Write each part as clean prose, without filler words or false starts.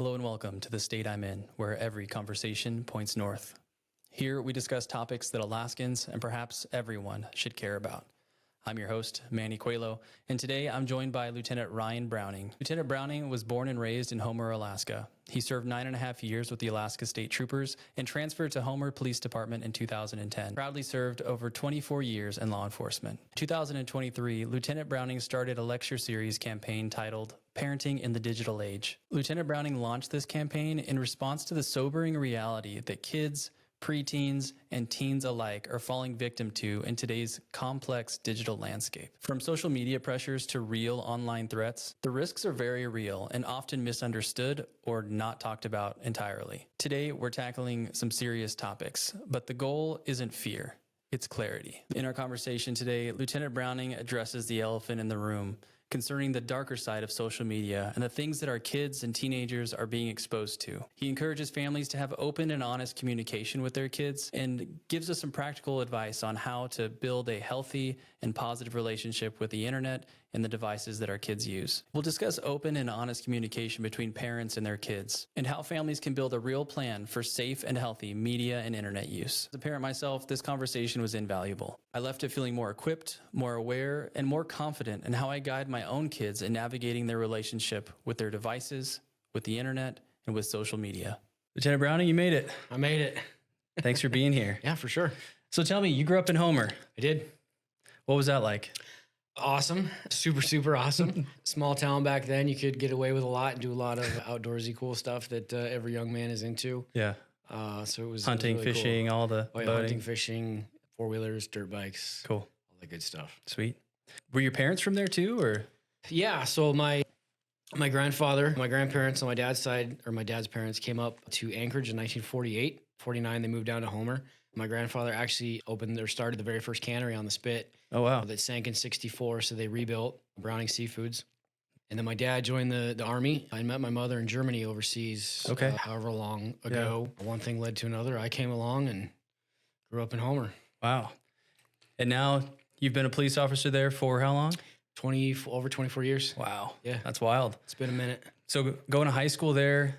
Hello and welcome to the state I'm in, where every conversation points north. Here we discuss topics that Alaskans and perhaps everyone should care about. I'm your host, Manny Coelho, and today I'm joined by Lieutenant Ryan Browning. Lieutenant Browning was born and raised in Homer, Alaska. He served 9.5 years with the Alaska State Troopers and transferred to Homer Police Department in 2010. Proudly served over 24 years in law enforcement. In 2023, Lieutenant Browning started a lecture series campaign titled Parenting in the Digital Age. Lieutenant Browning launched this campaign in response to the sobering reality that kids, preteens, and teens alike are falling victim to in today's complex digital landscape. From social media pressures to real online threats, the risks are very real and often misunderstood or not talked about entirely. Today, we're tackling some serious topics, but the goal isn't fear, it's clarity. In our conversation today, Lieutenant Browning addresses the elephant in the room concerning the darker side of social media and the things that our kids and teenagers are being exposed to. He encourages families to have open and honest communication with their kids and gives us some practical advice on how to build a healthy and positive relationship with the internet and the devices that our kids use. We'll discuss open and honest communication between parents and their kids and how families can build a real plan for safe and healthy media and internet use. As a parent myself, this conversation was invaluable. I left it feeling more equipped, more aware, and more confident in how I guide my own kids in navigating their relationship with their devices, with the internet, and with social media. Lieutenant Browning, you made it. I made it. Thanks for being here. Yeah, for sure. So tell me, you grew up in Homer. I did. What was that like? Awesome. Super awesome. Small town back then. You could get away with a lot and do a lot of outdoorsy cool stuff that every young man is into. Yeah. So it was Hunting, really fishing, cool. all the boating. Hunting, fishing, four-wheelers, dirt bikes. Cool. All the good stuff. Sweet. Were your parents from there too, or? Yeah. So my grandfather, my grandparents on my dad's side, or my dad's parents, came up to Anchorage in 1948. 49, they moved down to Homer. My grandfather actually started the very first cannery on the Spit. Oh, wow. That sank in 64, so they rebuilt Browning Seafoods. And then my dad joined the Army. I met my mother in Germany overseas however long ago. Yeah. One thing led to another. I came along and grew up in Homer. Wow. And now you've been a police officer there for how long? Over 24 years. Wow. Yeah. That's wild. It's been a minute. So going to high school there,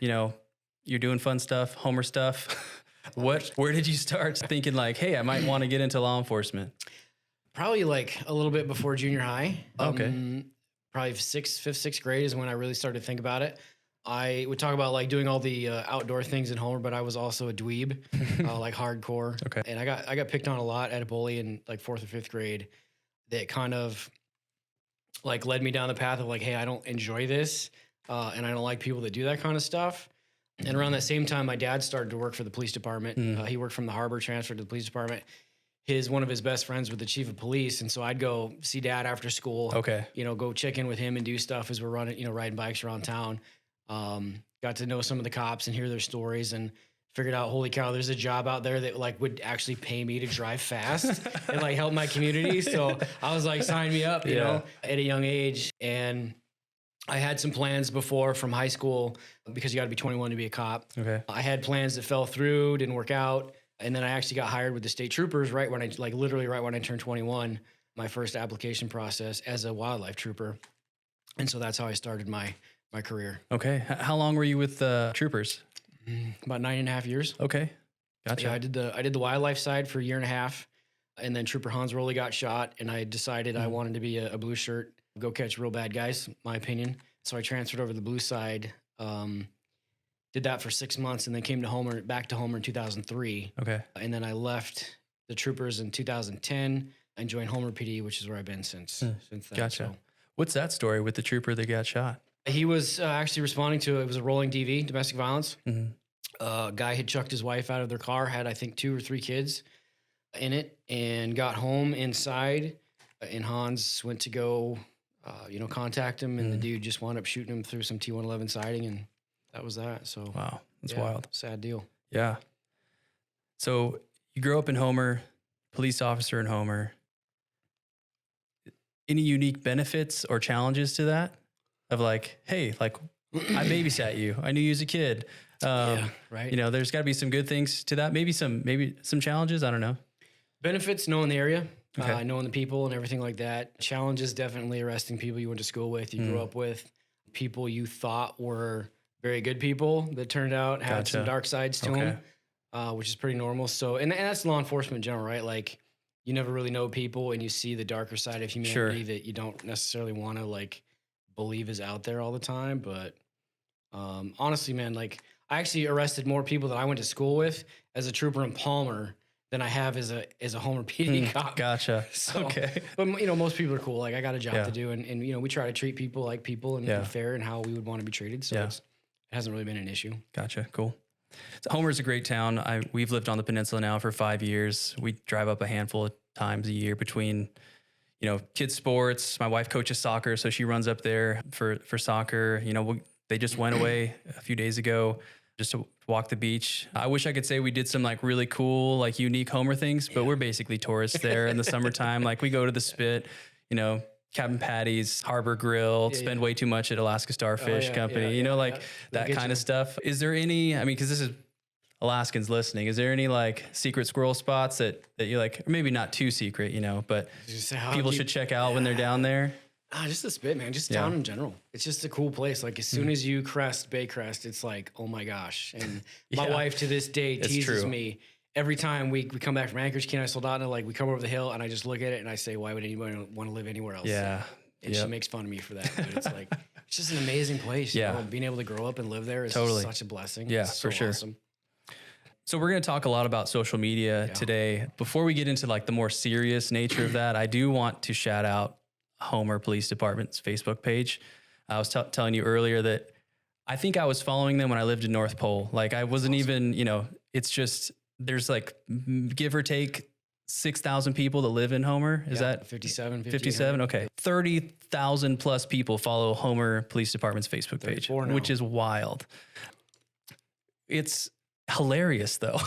you're doing fun stuff, Homer stuff. Where did you start thinking like, hey, I might want to get into law enforcement? Probably like a little bit before junior high. Okay. Probably fifth, sixth grade is when I really started to think about it. I would talk about like doing all the outdoor things in Homer, but I was also a dweeb, like hardcore. Okay. And I got picked on a lot at a bully in like 4th or 5th grade that kind of like led me down the path of like, hey, I don't enjoy this. And I don't like people that do that kind of stuff. And around that same time, my dad started to work for the police department. He worked from the harbor, transferred to the police department. One of his best friends was the chief of police. And so I'd go see dad after school, go check in with him and do stuff as we're riding bikes around town. Got to know some of the cops and hear their stories and figured out, holy cow, there's a job out there that like would actually pay me to drive fast and like help my community. So I was like, sign me up, you know, at a young age. And I had some plans before from high school because you got to be 21 to be a cop. Okay. I had plans that fell through, didn't work out. And then I actually got hired with the state troopers literally right when I turned 21, my first application process as a wildlife trooper. And so that's how I started my career. Okay. How long were you with the troopers? About 9.5 years. Okay. Gotcha. Yeah, I did the wildlife side for 1.5 years. And then Trooper Hans Rowley got shot and I decided I wanted to be a blue shirt, go catch real bad guys, my opinion. So I transferred over to the blue side, did that for 6 months and then came back to Homer in 2003. Okay. And then I left the troopers in 2010 and joined Homer PD, which is where I've been since then. Gotcha. So. What's that story with the trooper that got shot? He was actually responding to, it was a rolling DV, domestic violence. A guy had chucked his wife out of their car, had I think 2 or 3 kids in it, and got home inside. And Hans went to go, contact him, and the dude just wound up shooting him through some T-111 siding, and that was that. So wow, that's wild. Sad deal. Yeah. So you grew up in Homer, police officer in Homer. Any unique benefits or challenges to that? Of like, hey, like I babysat you. I knew you as a kid. Yeah, right. There's got to be some good things to that. Maybe some challenges. I don't know. Benefits: knowing the area, knowing the people, and everything like that. Challenges: definitely arresting people you went to school with, you grew up with, people you thought were very good people that turned out had some Gotcha. dark sides to Okay. them, which is pretty normal. So, and that's law enforcement in general, right? Like, you never really know people, and you see the darker side of humanity that you don't necessarily want to like believe is out there all the time. But honestly, man, like I actually arrested more people that I went to school with as a trooper in Palmer than I have as a Homer PD cop. Gotcha. So, Okay. but most people are cool. Like I got a job Yeah. to do, and we try to treat people like people and fair and how we would want to be treated. So it hasn't really been an issue. Gotcha. Cool. So Homer's a great town. We've lived on the peninsula now for 5 years. We drive up a handful of times a year between, kids sports. My wife coaches soccer, so she runs up there for soccer. They just went away a few days ago just to walk the beach. I wish I could say we did some like really cool, like unique Homer things, but we're basically tourists there in the summertime. Like we go to the Spit, Captain Patty's, Harbor Grill, spend way too much at Alaska Starfish Company, that kind of stuff. Is there any, because this is Alaskans listening, is there any like secret squirrel spots that you like, or maybe not too secret, but people should check out when they're down there? Just the Spit, man. Just town in general. It's just a cool place. Like as soon as you crest Baycrest, it's like, oh my gosh. And my wife to this day teases me every time we come back from Anchorage, Kenai Soldotna, like we come over the hill and I just look at it and I say, why would anybody want to live anywhere else? Yeah. And she makes fun of me for that. But it's like, it's just an amazing place. You know? Being able to grow up and live there is such a blessing. Yeah, it's so for sure. Awesome. So we're going to talk a lot about social media today. Before we get into like the more serious nature of that, I do want to shout out Homer Police Department's Facebook page. I was telling you earlier that I think I was following them when I lived in North Pole. Like I wasn't even, it's just, there's like give or take 6,000 people that live in Homer. Is that 57? Okay. 30,000 plus people follow Homer Police Department's Facebook page, which is wild. It's hilarious though.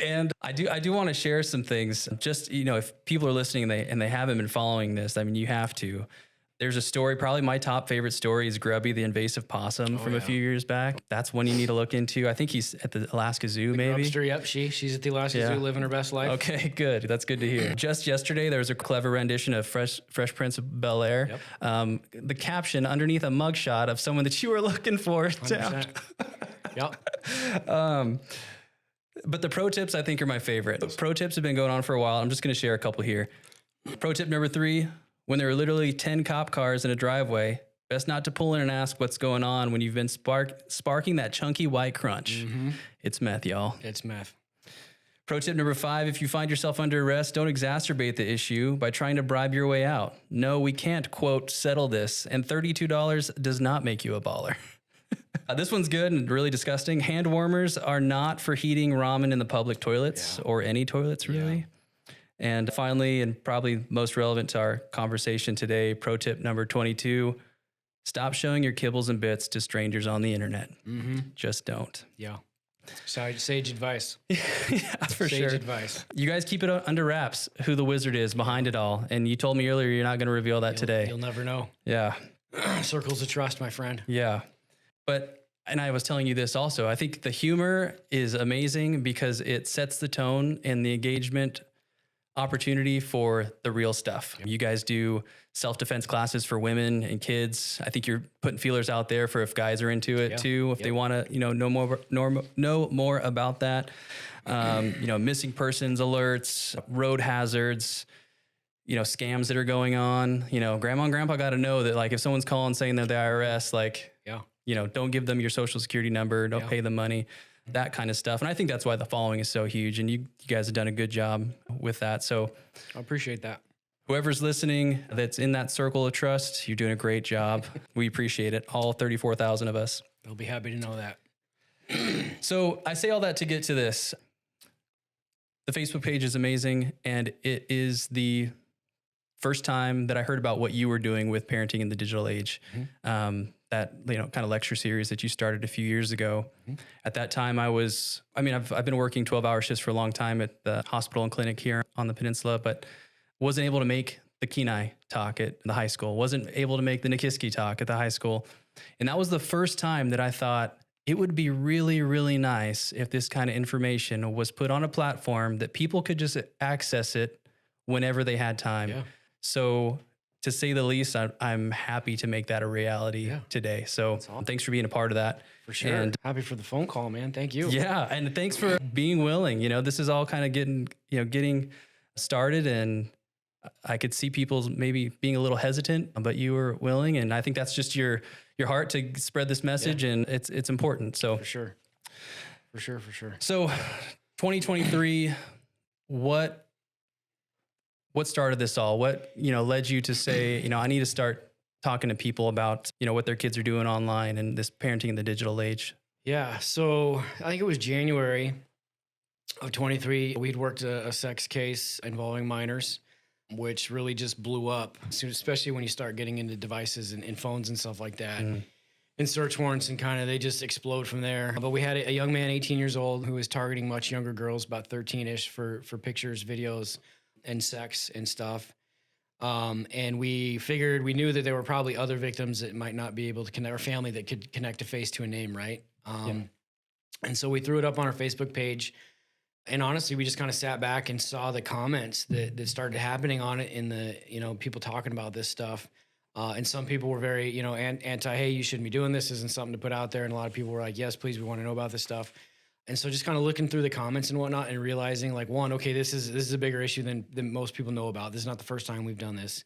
And I do want to share some things. Just, if people are listening and they haven't been following this, you have to. There's a story, probably my top favorite story is Grubby, the invasive possum from a few years back. That's one you need to look into. I think he's at the Alaska Zoo, maybe. Grubster, yep. She's at the Alaska Zoo living her best life. Okay, good. That's good to hear. Just yesterday, there was a clever rendition of Fresh Prince of Bel-Air. Yep. The caption underneath a mugshot of someone that you were looking for. 100%. Yep. But the pro tips I think are my favorite. Pro tips have been going on for a while. I'm just going to share a couple here. Pro tip number 3, when there are literally 10 cop cars in a driveway, best not to pull in and ask what's going on when you've been sparking that chunky white crunch. Mm-hmm. It's meth, y'all. It's meth. Pro tip number 5, if you find yourself under arrest, don't exacerbate the issue by trying to bribe your way out. No, we can't, quote, settle this, and $32 does not make you a baller. This one's good and really disgusting. Hand warmers are not for heating ramen in the public toilets or any toilets, really. Yeah. And finally, and probably most relevant to our conversation today, pro tip number 22, stop showing your kibbles and bits to strangers on the internet. Mm-hmm. Just don't. Yeah. Sage advice. Yeah, for sure. Sage advice. You guys keep it under wraps who the wizard is behind it all. And you told me earlier you're not going to reveal that today. You'll never know. Yeah. Circles of trust, my friend. Yeah. And I was telling you this also, I think the humor is amazing because it sets the tone and the engagement opportunity for the real stuff. Yep. You guys do self-defense classes for women and kids. I think you're putting feelers out there for if guys are into it too, if they want to, know more about that. Missing persons alerts, road hazards, scams that are going on. Grandma and grandpa got to know that like if someone's calling saying they're the IRS, don't give them your social security number, don't pay them money, that kind of stuff. And I think that's why the following is so huge. And you guys have done a good job with that. So I appreciate that. Whoever's listening that's in that circle of trust, you're doing a great job. We appreciate it. All 34,000 of us. They'll be happy to know that. So I say all that to get to this. The Facebook page is amazing. And it is the first time that I heard about what you were doing with parenting in the digital age. Mm-hmm. That kind of lecture series that you started a few years ago. Mm-hmm. At that time, I've been working 12-hour shifts for a long time at the hospital and clinic here on the peninsula, but wasn't able to make the Kenai talk at the high school. Wasn't able to make the Nikiski talk at the high school, and that was the first time that I thought it would be really, really nice if this kind of information was put on a platform that people could just access it whenever they had time. Yeah. So to say the least, I'm happy to make that a reality today. So awesome. thanks for being a part of that. For sure. And happy for the phone call, man. Thank you. Yeah. And thanks for being willing. This is all kind of getting started, and I could see people maybe being a little hesitant, but you were willing. And I think that's just your heart to spread this message, and it's important. So for sure. So 2023, what started this all? What, led you to say, I need to start talking to people about, what their kids are doing online and this parenting in the digital age? Yeah. So I think it was January of 23. We'd worked a sex case involving minors, which really just blew up, especially when you start getting into devices and phones and stuff like that. And search warrants, and they just explode from there. But we had a young man, 18 years old, who was targeting much younger girls, about 13-ish, for pictures, videos, and sex and stuff. And we knew that there were probably other victims that might not be able to connect, or family that could connect a face to a name, right? And so we threw it up on our Facebook page. And honestly, we just kind of sat back and saw the comments that started happening on it, in the, people talking about this stuff. And some people were very, anti, hey, you shouldn't be doing this. Isn't something to put out there. And a lot of people were like, yes, please, we want to know about this stuff. And so just kind of looking through the comments and whatnot, and realizing, like, one, okay, this is a bigger issue than most people know about. This is not the first time we've done this.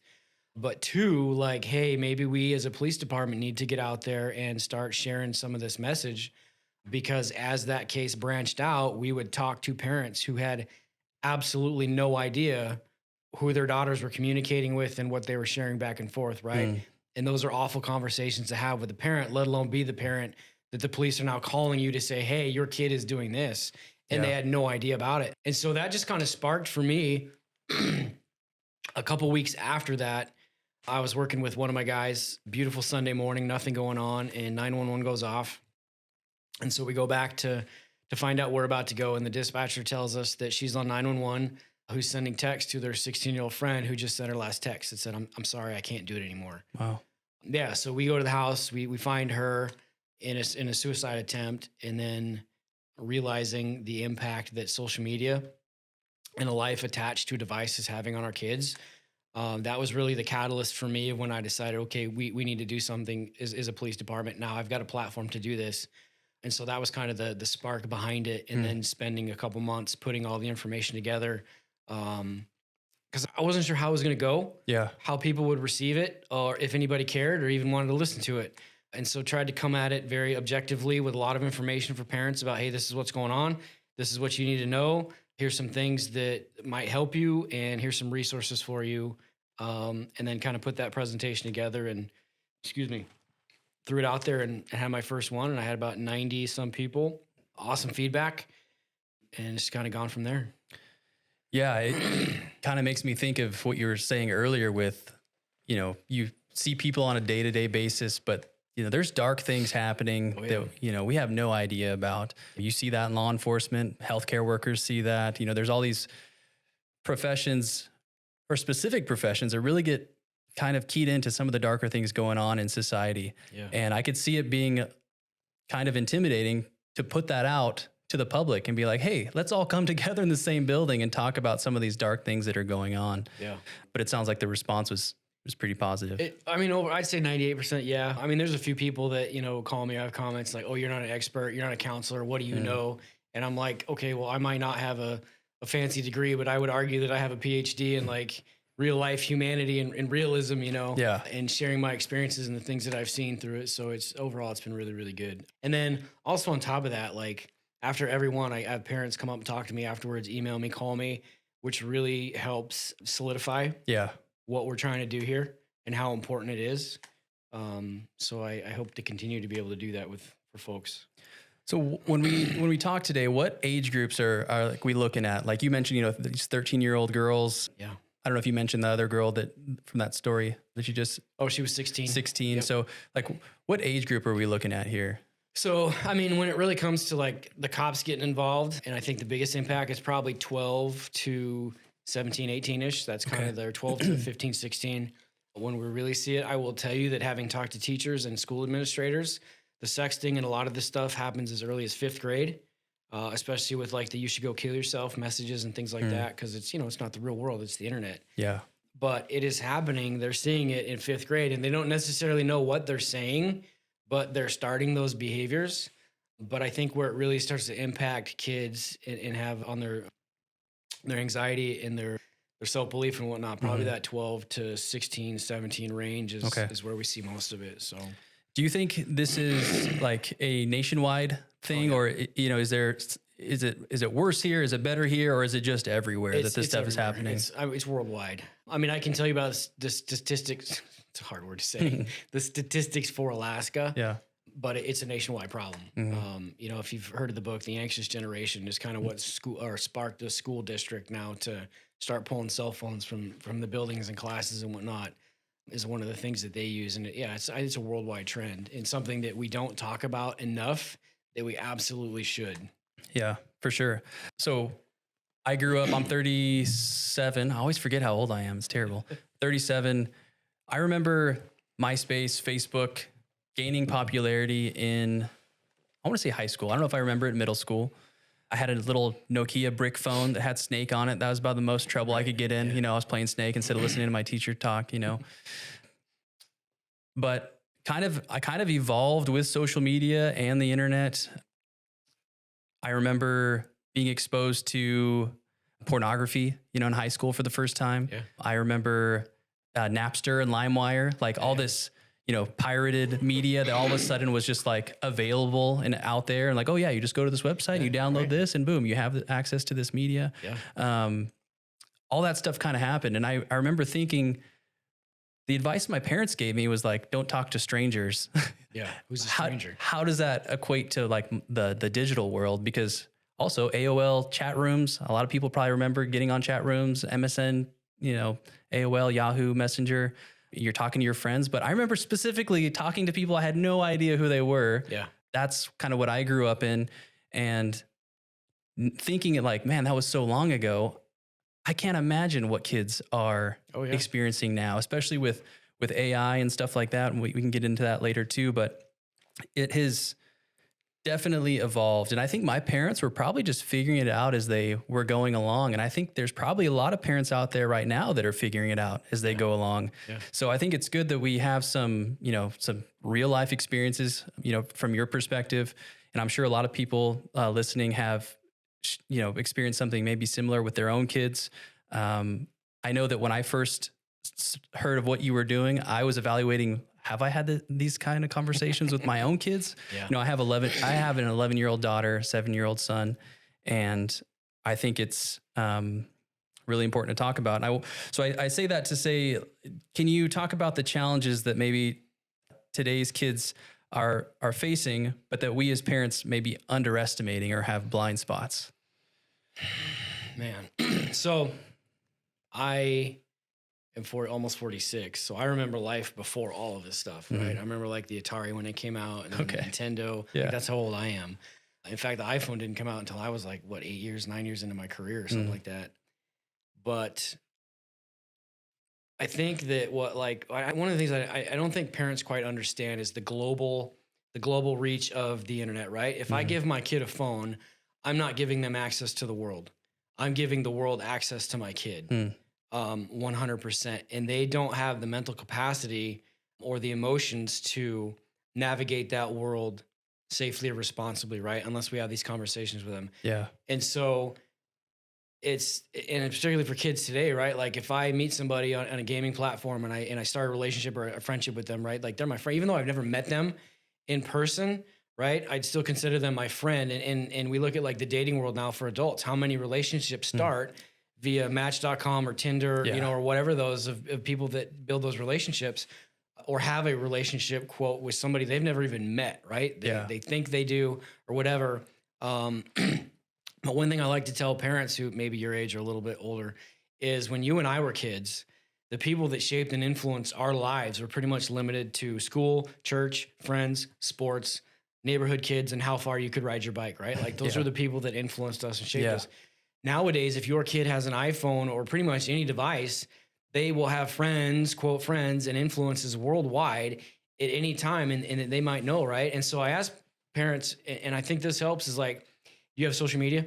But two, like, hey, maybe we as a police department need to get out there and start sharing some of this message, because as that case branched out, we would talk to parents who had absolutely no idea who their daughters were communicating with and what they were sharing back and forth, right? And those are awful conversations to have with the parent, let alone be the parent that the police are now calling you to say, hey, your kid is doing this. And they had no idea about it. And so that just kind of sparked for me. A couple weeks after that, I was working with one of my guys, beautiful Sunday morning, nothing going on, and 911 goes off. And so we go back to find out where we're about to go. And the dispatcher tells us that she's on 911, who's sending text to their 16-year-old friend who just sent her last text that said, I'm sorry, I can't do it anymore. Wow. Yeah. So we go to the house, we find her in a suicide attempt, and then realizing the impact that social media and a life attached to a device is having on our kids. That was really the catalyst for me when I decided, okay, we need to do something as a police department. Now I've got a platform to do this. And so that was kind of the spark behind it. And then spending a couple months putting all the information together. Because I wasn't sure how it was going to go, how people would receive it, or if anybody cared or even wanted to listen to it. And so tried to come at it very objectively with a lot of information for parents about, hey, this is what's going on. This is what you need to know. Here's some things that might help you, and here's some resources for you. And then kind of put that presentation together and, threw it out there and had my first one. And I had about 90 some people, awesome feedback, and it's kind of gone from there. Yeah. It kind of makes me think of what you were saying earlier with, you see people on a day-to-day basis, but there's dark things happening that, we have no idea about. You see that in law enforcement, healthcare workers see that, there's all these professions or specific professions that really get kind of keyed into some of the darker things going on in society. Yeah. And I could see it being kind of intimidating to put that out to the public and be like, hey, let's all come together in the same building and talk about some of these dark things that are going on. Yeah. But it sounds like the response was pretty positive. I'd say 98%. Yeah. I mean, there's a few people that, call me, I have comments like, oh, you're not an expert. You're not a counselor. What do you know? And I'm like, okay, well, I might not have a fancy degree, but I would argue that I have a PhD in like real life humanity and realism, and sharing my experiences and the things that I've seen through it. So it's been really, really good. And then also on top of that, like after every one, I have parents come up and talk to me afterwards, email me, call me, which really helps solidify what we're trying to do here and how important it is. So I hope to continue to be able to do that for folks. So when we talk today, what age groups are like we looking at? Like you mentioned, these 13-year-old girls. Yeah. I don't know if you mentioned the other girl from that story that you just. Oh, she was 16. 16. Yep. So like what age group are we looking at here? So, I mean, when it really comes to like the cops getting involved, and I think the biggest impact is probably 12 to 17, 18-ish. That's kind of their 12 to 15, 16. When we really see it, I will tell you that having talked to teachers and school administrators, the sexting and a lot of this stuff happens as early as 5th grade, especially with like the you should go kill yourself messages and things like that, because it's, it's not the real world, it's the internet. Yeah. but it is happening. They're seeing it in 5th grade, and they don't necessarily know what they're saying, but they're starting those behaviors. But I think where it really starts to impact kids and have on their anxiety and their self-belief and whatnot, probably that 12 to 16, 17 range is where we see most of it. So do you think this is like a nationwide thing, or, you know, is it worse here? Is it better here? Or is it just everywhere that this stuff is happening? It's worldwide. I mean, I can tell you about the statistics. It's a hard word to say. The statistics for Alaska. Yeah. But it's a nationwide problem. You know, if you've heard of the book, The Anxious Generation is kind of what sparked the school district now to start pulling cell phones from the buildings and classes and whatnot, is one of the things that they use. And it's a worldwide trend, and something that we don't talk about enough that we absolutely should. Yeah, for sure. So I grew up, I'm 37. I always forget how old I am. It's terrible. 37. I remember MySpace, Facebook gaining popularity in, I want to say high school. I don't know if I remember it in middle school. I had a little Nokia brick phone that had Snake on it. That was about the most trouble I could get in. You know, I was playing Snake instead of listening to my teacher talk, you know. But I kind of evolved with social media and the internet. I remember being exposed to pornography, you know, in high school for the first time. Yeah. I remember Napster and LimeWire, like all this, you know, pirated media that all of a sudden was just like available and out there, and like, oh yeah, you just go to this website, you download this, and boom, you have access to this media. Yeah. All that stuff kind of happened. And I remember thinking, the advice my parents gave me was like, don't talk to strangers. Yeah. Who's a stranger? How does that equate to like the digital world? Because also AOL chat rooms, a lot of people probably remember getting on chat rooms, MSN, you know, AOL, Yahoo Messenger. You're talking to your friends, but I remember specifically talking to people I had no idea who they were. Yeah. That's kind of what I grew up in, and thinking it like, man, that was so long ago. I can't imagine what kids are experiencing now, especially with AI and stuff like that. And we can get into that later too, but it has definitely evolved. And I think my parents were probably just figuring it out as they were going along. And I think there's probably a lot of parents out there right now that are figuring it out as they go along. Yeah. So I think it's good that we have some, you know, some real life experiences, you know, from your perspective. And I'm sure a lot of people listening have, you know, experienced something maybe similar with their own kids. I know that when I first heard of what you were doing, I was evaluating, have I had these kind of conversations with my own kids? Yeah. You know, I have an 11-year-old daughter, 7-year-old son, and I think it's really important to talk about. And I say that to say, can you talk about the challenges that maybe today's kids are facing, but that we as parents may be underestimating or have blind spots? Man, so I am almost 46, so I remember life before all of this stuff, right? I remember like the Atari when it came out, and the Nintendo. Yeah. Like, that's how old I am. In fact, the iPhone didn't come out until I was like, 9 years into my career or something like that. But I think that one of the things I don't think parents quite understand is the global reach of the internet, right? If I give my kid a phone, I'm not giving them access to the world. I'm giving the world access to my kid, 100%. And they don't have the mental capacity or the emotions to navigate that world safely or responsibly, right? Unless we have these conversations with them. Yeah. And so and particularly for kids today, right? Like if I meet somebody on a gaming platform and I start a relationship or a friendship with them, right? Like they're my friend, even though I've never met them in person, right? I'd still consider them my friend. And we look at like the dating world now for adults, how many relationships start via Match.com or Tinder, you know, or whatever those of people that build those relationships or have a relationship quote with somebody they've never even met, right? They think they do or whatever. But one thing I like to tell parents who maybe your age or a little bit older is when you and I were kids, the people that shaped and influenced our lives were pretty much limited to school, church, friends, sports, neighborhood kids, and how far you could ride your bike, right? Like those were the people that influenced us and shaped us. Nowadays, if your kid has an iPhone or pretty much any device, they will have friends, quote friends, and influences worldwide at any time, and they might know, right? And so I ask parents, and I think this helps, is like, you have social media?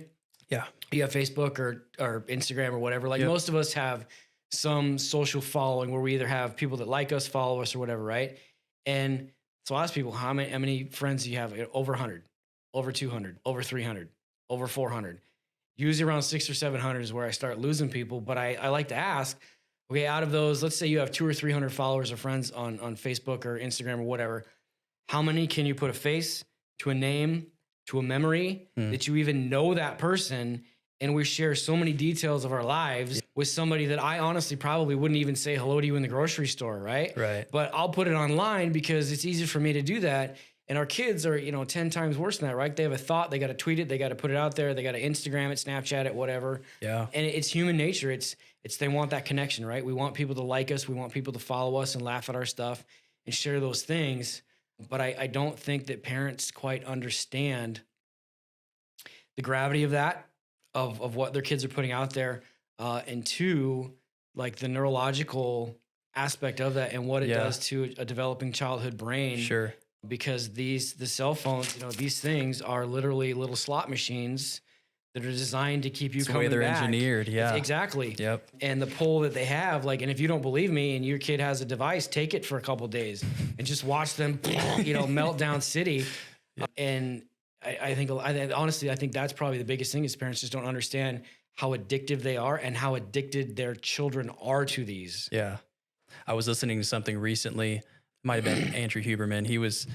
Yeah. You have Facebook or Instagram or whatever. Like most of us have some social following where we either have people that like us, follow us, or whatever, right? And so I ask people, how many friends do you have? Over 100, over 200, over 300, over 400. Usually around 600 or 700 is where I start losing people. But I like to ask, okay, out of those, let's say you have 200 or 300 followers or friends on Facebook or Instagram or whatever, how many can you put a face to a name, to a memory that you even know that person? And we share so many details of our lives with somebody that I honestly probably wouldn't even say hello to you in the grocery store, right? Right. But I'll put it online because it's easy for me to do that. And our kids are, 10 times worse than that, right? They have a thought, they got to tweet it, they got to put it out there, they got to Instagram it, Snapchat it, whatever. Yeah. And it's human nature. It's they want that connection, right? We want people to like us, we want people to follow us and laugh at our stuff and share those things. But I don't think that parents quite understand the gravity of that, of what their kids are putting out there, and two, like the neurological aspect of that and what it does to a developing childhood brain. Sure. Because the cell phones, these things are literally little slot machines that are designed to keep you It's coming the way they're back. engineered. Yeah. Exactly. Yep. And the pull that they have, and if you don't believe me and your kid has a device, take it for a couple of days and just watch them, melt down city. Yeah. And I think that's probably the biggest thing is parents just don't understand how addictive they are and how addicted their children are to these. Yeah. I was listening to something recently, might have been Andrew Huberman. He was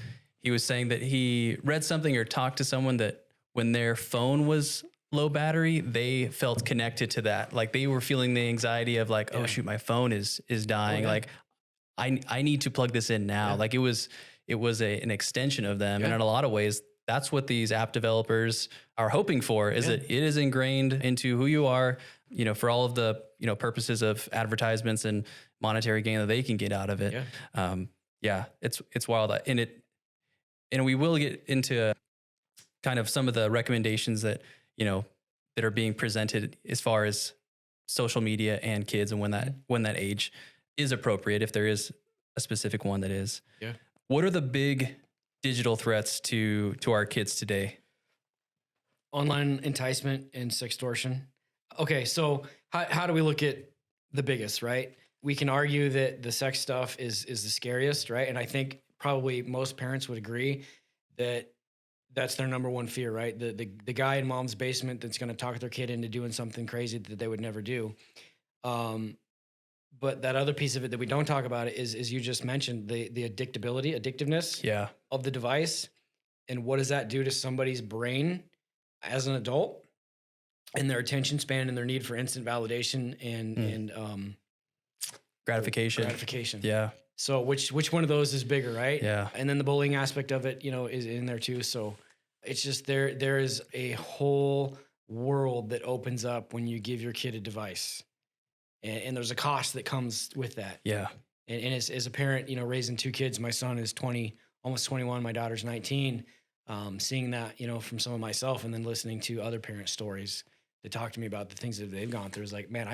saying that he read something or talked to someone that when their phone was low battery, they felt connected to that. Like they were feeling the anxiety of like, oh shoot, my phone is dying. Oh, yeah. Like I need to plug this in now. Yeah. Like it was an extension of them. Yeah. And in a lot of ways, that's what these app developers are hoping for is that it is ingrained into who you are, for all of the, purposes of advertisements and monetary gain that they can get out of it. Yeah. It's wild. And we will get into kind of some of the recommendations that, that are being presented as far as social media and kids and when that age is appropriate, if there is a specific one that is. Yeah. What are the big digital threats to our kids today? Online enticement and sextortion. Okay, so how do we look at the biggest, right? We can argue that the sex stuff is the scariest, right? And I think probably most parents would agree that that's their number one fear, right? The guy in mom's basement that's going to talk their kid into doing something crazy that they would never do. But that other piece of it that we don't talk about is you just mentioned the addictiveness of the device. And what does that do to somebody's brain as an adult and their attention span and their need for instant validation and gratification. Yeah. So which one of those is bigger, right? Yeah. And then the bullying aspect of it, is in there too. So it's just there is a whole world that opens up when you give your kid a device. And there's a cost that comes with that. Yeah. And as a parent, raising two kids, my son is 20, almost 21, my daughter's 19, seeing that, from some of myself and then listening to other parent stories that talk to me about the things that they've gone through is like, man,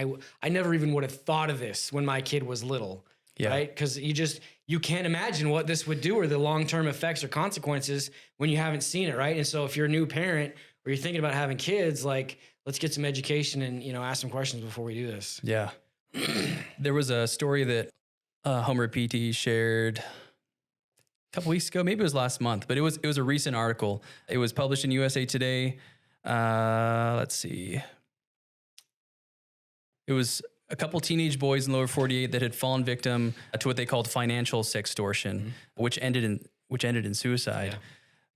I never even would have thought of this when my kid was little. Yeah. Right. Because you can't imagine what this would do or the long-term effects or consequences when you haven't seen it. Right. And so if you're a new parent or you're thinking about having kids, like, let's get some education and, ask some questions before we do this. Yeah. There was a story that Homer PT shared a couple weeks ago, maybe it was last month, but it was a recent article. It was published in USA Today. Let's see. It was a couple teenage boys in the lower 48 that had fallen victim to what they called financial sextortion, which ended in suicide. Yeah.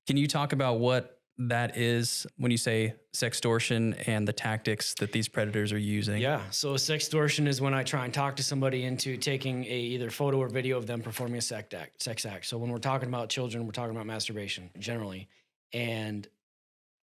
Can you talk about what that is when you say sextortion and the tactics that these predators are using? Yeah. So sextortion is when I try and talk to somebody into taking either photo or video of them performing a sex act. So when we're talking about children, we're talking about masturbation generally. And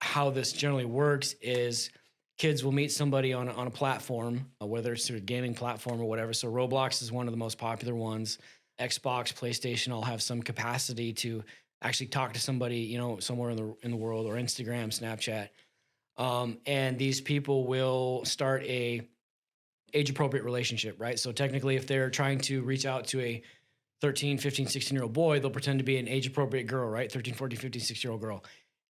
how this generally works is kids will meet somebody on a platform, whether it's through a gaming platform or whatever. So Roblox is one of the most popular ones. Xbox, PlayStation all have some capacity to actually talk to somebody, somewhere in the world, or Instagram, Snapchat. And these people will start a age-appropriate relationship, right? So technically, if they're trying to reach out to a 13, 15, 16-year-old boy, they'll pretend to be an age-appropriate girl, right? 13, 14, 15, 16-year-old girl.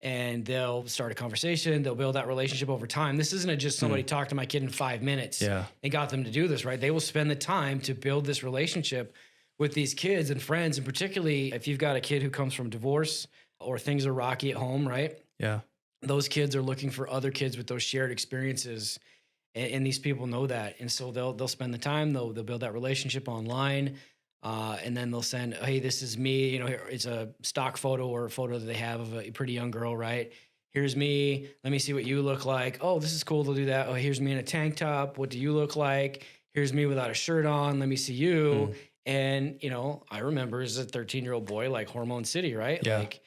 and they'll start a conversation. They'll build that relationship over time. This isn't just somebody talk to my kid in 5 minutes and got them to do this, right? They will spend the time to build this relationship with these kids and friends. And particularly if you've got a kid who comes from divorce or things are rocky at home, right? Yeah. Those kids are looking for other kids with those shared experiences. And these people know that. And so they'll spend the time, they'll build that relationship online. And then they'll send, hey, this is me. You know, here, it's a stock photo or a photo that they have of a pretty young girl, right? Here's me. Let me see what you look like. Oh, this is cool. They'll do that. Oh, here's me in a tank top. What do you look like? Here's me without a shirt on. Let me see you. And, you know, I remember as a 13-year-old boy, like Hormone City, right? Yeah. Like,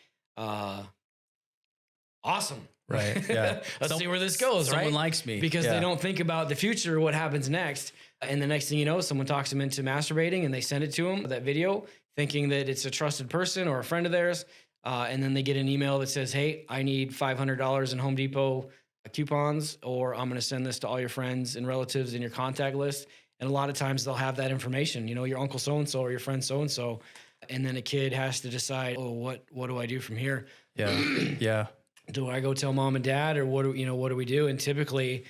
awesome. Right. Yeah. Let's see where this goes, right? Someone likes me. Because they don't think about the future, what happens next. And the next thing you know, someone talks them into masturbating and they send it to them, that video, thinking that it's a trusted person or a friend of theirs. And then they get an email that says, hey, I need $500 in Home Depot coupons, or I'm going to send this to all your friends and relatives in your contact list. And a lot of times they'll have that information, you know, your uncle so-and-so or your friend so-and-so. And then a kid has to decide, oh, what do I do from here? Yeah. Yeah. Do I go tell mom and dad, or what do we do? And typically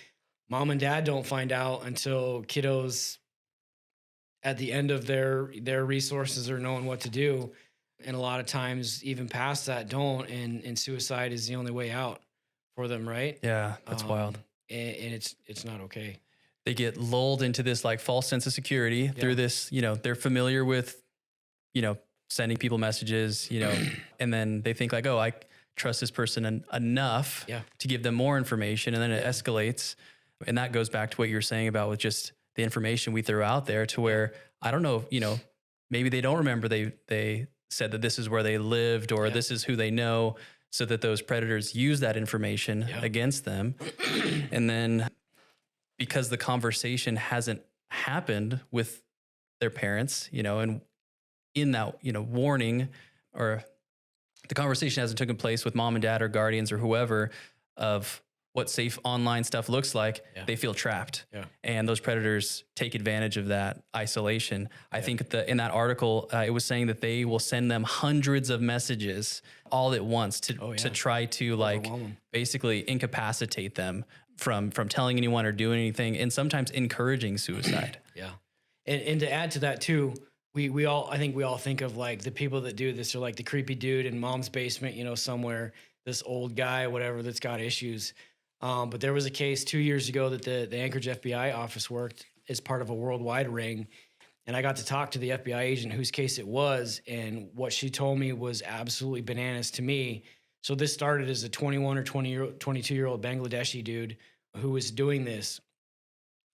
mom and dad don't find out until kiddos at the end of their resources are knowing what to do. And a lot of times even past that don't, and suicide is the only way out for them. Right. Yeah. That's wild. And it's not okay. They get lulled into this like false sense of security through this, you know, they're familiar with, you know, sending people messages, you know, and then they think like, oh, I trust this person enough to give them more information. And then it escalates. And that goes back to what you were saying about with just the information we throw out there, to where, I don't know, you know, maybe they don't remember they said that this is where they lived, or this is who they know, so that those predators use that information against them. And then because the conversation hasn't happened with their parents, you know, and in that, you know, warning, or the conversation hasn't taken place with mom and dad or guardians or whoever of what safe online stuff looks like, they feel trapped. And those predators take advantage of that isolation. I think in that article, it was saying that they will send them hundreds of messages all at once to try to like basically incapacitate them from telling anyone or doing anything, and sometimes encouraging suicide. And to add to that too, I think we all think of like the people that do this are like the creepy dude in mom's basement, you know, somewhere, this old guy, whatever, that's got issues. But there was a case 2 years ago that the Anchorage FBI office worked as part of a worldwide ring. And I got to talk to the FBI agent whose case it was. And what she told me was absolutely bananas to me. So this started as a 21 or 22-year-old Bangladeshi dude who was doing this.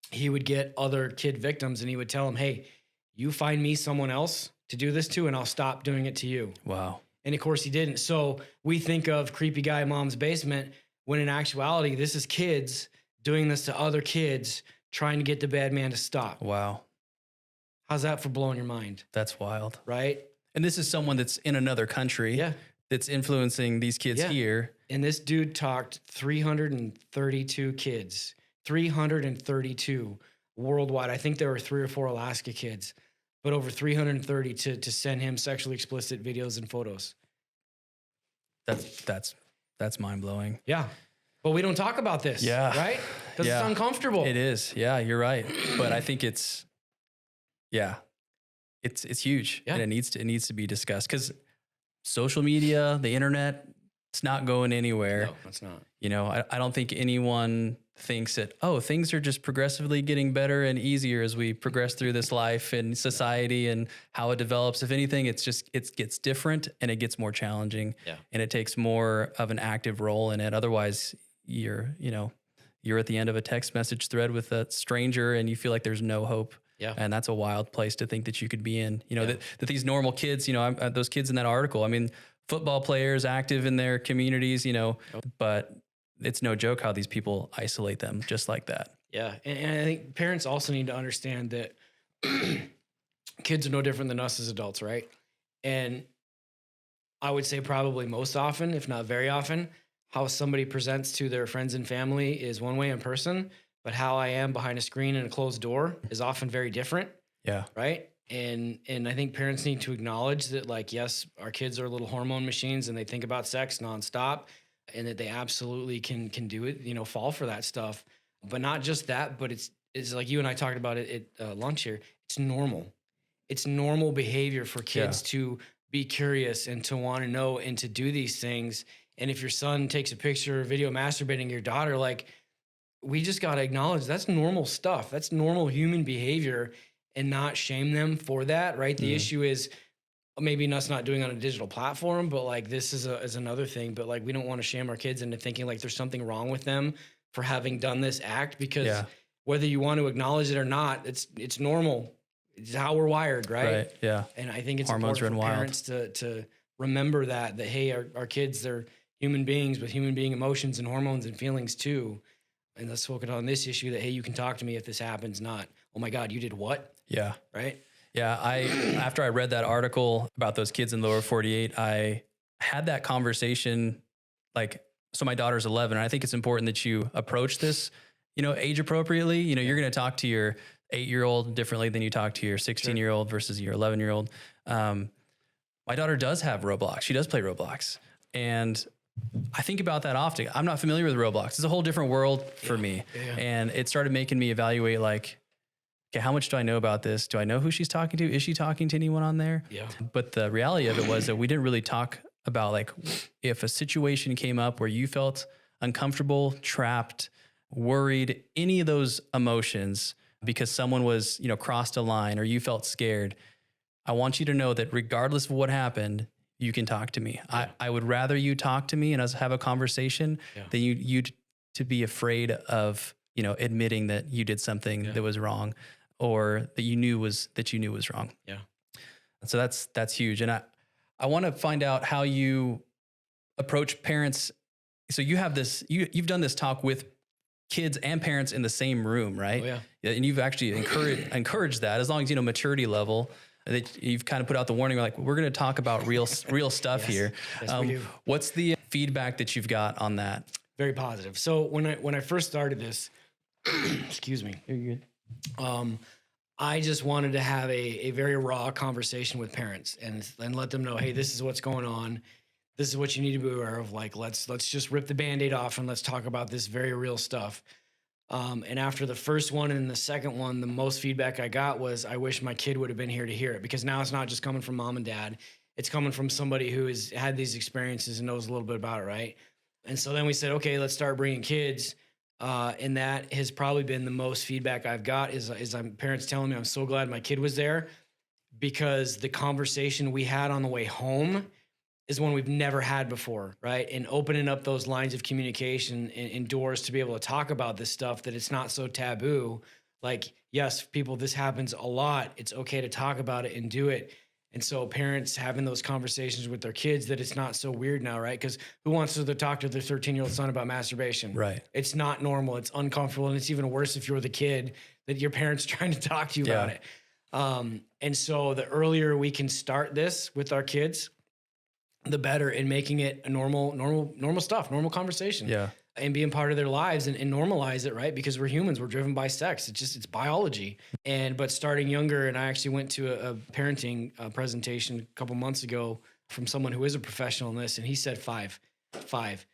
He would get other kid victims and he would tell them, hey, you find me someone else to do this to, and I'll stop doing it to you. Wow. And of course he didn't. So we think of creepy guy in mom's basement, when in actuality, this is kids doing this to other kids, trying to get the bad man to stop. Wow. How's that for blowing your mind? That's wild. Right? And this is someone that's in another country that's influencing these kids here. And this dude talked 332 kids, 332 worldwide. I think there were 3 or 4 Alaska kids, but over 330 to send him sexually explicit videos and photos. That's mind blowing. Yeah. But we don't talk about this. Yeah. Right? Because it's uncomfortable. It is. Yeah, you're right. But I think it's huge. And it needs to be discussed, because social media, the internet, it's not going anywhere. No, it's not. You know, I don't think anyone thinks that, oh, things are just progressively getting better and easier as we progress through this life and society and how it develops. If anything, it gets different and it gets more challenging, and it takes more of an active role in it. Otherwise, you're at the end of a text message thread with a stranger and you feel like there's no hope. Yeah. And that's a wild place to think that you could be in, you know, that these normal kids, you know, those kids in that article, I mean, football players active in their communities, you know, but it's no joke how these people isolate them just like that. Yeah. And I think parents also need to understand that kids are no different than us as adults, right? And I would say probably most often, if not very often, how somebody presents to their friends and family is one way in person, but how I am behind a screen and a closed door is often very different. Yeah. Right. And I think parents need to acknowledge that, like, yes, our kids are little hormone machines and they think about sex nonstop. and that they absolutely can do it, fall for that stuff. But not just that, but it's like you and I talked about it at lunch here. It's normal. It's normal behavior for kids to be curious and to want to know and to do these things. And if your son takes a picture or video masturbating your daughter, like, we just got to acknowledge that's normal stuff. That's normal human behavior and not shame them for that, right? The issue is maybe us not doing on a digital platform, but like this is another thing. But like, we don't want to shame our kids into thinking like there's something wrong with them for having done this act, because whether you want to acknowledge it or not, it's normal. It's how we're wired, right? Right. Yeah. And I think it's Hormones important for parents to remember that hey, our kids, they're human beings with human being emotions and hormones and feelings too. And let's focus on this issue that, hey, you can talk to me if this happens, not, oh my God, you did what? Yeah. Right. Yeah. After I read that article about those kids in the lower 48, I had that conversation, like, so my daughter's 11, and I think it's important that you approach this, age appropriately. You're going to talk to your 8-year-old differently than you talk to your 16-year-old versus your 11-year-old. My daughter does have Roblox. She does play Roblox. And I think about that often. I'm not familiar with Roblox. It's a whole different world for me. Yeah. And it started making me evaluate, like, okay, how much do I know about this? Do I know who she's talking to? Is she talking to anyone on there? Yeah. But the reality of it was that we didn't really talk about, like, if a situation came up where you felt uncomfortable, trapped, worried, any of those emotions because someone was, crossed a line or you felt scared. I want you to know that regardless of what happened, you can talk to me. Yeah. I would rather you talk to me and us have a conversation than you to be afraid of, admitting that you did something that was wrong or that you knew was wrong. Yeah. So that's huge. And I want to find out how you approach parents. So you have this, you've done this talk with kids and parents in the same room, right? Oh, yeah. And you've actually encouraged that, as long as, maturity level, that you've kind of put out the warning, like, we're going to talk about real stuff here. Yes, we do. What's the feedback that you've got on that? Very positive. So when I first started this, excuse me. You're good. I just wanted to have a very raw conversation with parents and let them know, hey, this is what's going on. This is what you need to be aware of. Like, let's just rip the Band-Aid off and let's talk about this very real stuff. And after the first one and the second one, the most feedback I got was, I wish my kid would have been here to hear it, because now it's not just coming from mom and dad. It's coming from somebody who has had these experiences and knows a little bit about it, right? And so then we said, okay, let's start bringing kids. And that has probably been the most feedback I've got is parents telling me, I'm so glad my kid was there, because the conversation we had on the way home is one we've never had before, right? And opening up those lines of communication and doors to be able to talk about this stuff, that it's not so taboo. Like, yes, people, this happens a lot. It's okay to talk about it and do it. And so parents having those conversations with their kids, that it's not so weird now, right? Because who wants to talk to their 13-year-old son about masturbation? Right. It's not normal. It's uncomfortable. And it's even worse if you're the kid that your parents trying to talk to you about it. And so the earlier we can start this with our kids, the better, in making it a normal stuff, normal conversation. Yeah. And being part of their lives and normalize it, right? Because we're humans, we're driven by sex. It's biology. But starting younger, and I actually went to a parenting presentation a couple months ago from someone who is a professional in this, and he said 5. 5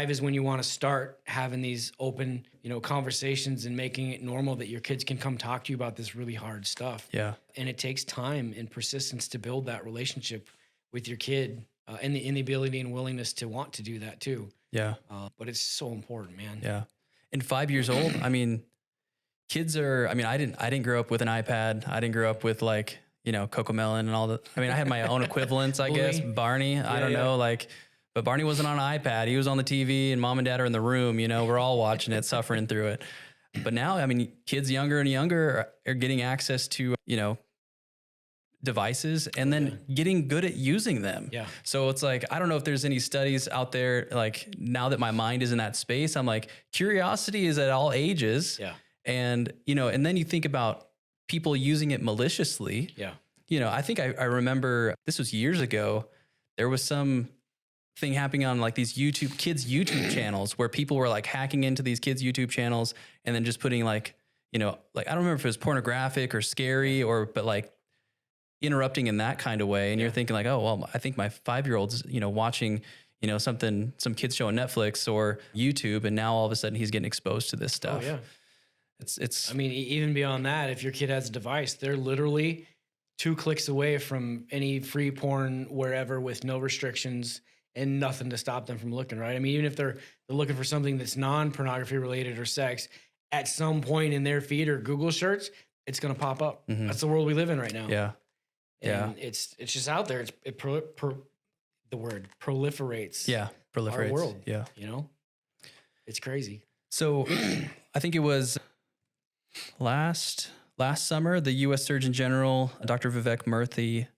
is when you want to start having these open, conversations and making it normal that your kids can come talk to you about this really hard stuff. Yeah. And it takes time and persistence to build that relationship with your kid, and the ability and willingness to want to do that too. Yeah. But it's so important, man. Yeah. And 5 years old, I mean, kids are, I didn't grow up with an iPad. I didn't grow up with, like, Cocomelon and all that. I had my own equivalents, I guess. Barney, I don't know, but Barney wasn't on an iPad. He was on the TV, and mom and dad are in the room, we're all watching it, suffering through it. But now, kids younger and younger are getting access to, devices and then getting good at using them. Yeah. So it's like, I don't know if there's any studies out there, like, now that my mind is in that space, I'm like, curiosity is at all ages. Yeah. And, and then you think about people using it maliciously. Yeah. I think I remember, this was years ago, there was some thing happening on, like, these kids YouTube channels where people were, like, hacking into these kids YouTube channels and then just putting, like, I don't remember if it was pornographic or scary but like interrupting in that kind of way. And you're thinking, like, oh, well, I think my 5-year-old's, watching, some kids show on Netflix or YouTube, and now all of a sudden he's getting exposed to this stuff. Oh yeah. It's, I mean, even beyond that, if your kid has a device, they're literally 2 clicks away from any free porn wherever with no restrictions and nothing to stop them from looking, right? I mean, even if they're looking for something that's non-pornography related or sex, at some point in their feed or Google search, it's going to pop up. Mhm. That's the world we live in right now. yeah. And it's just out there. The word proliferates. Yeah. Proliferates. Our world. Yeah. You know, it's crazy. So I think it was last summer, the U.S. Surgeon General, Dr. Vivek Murthy,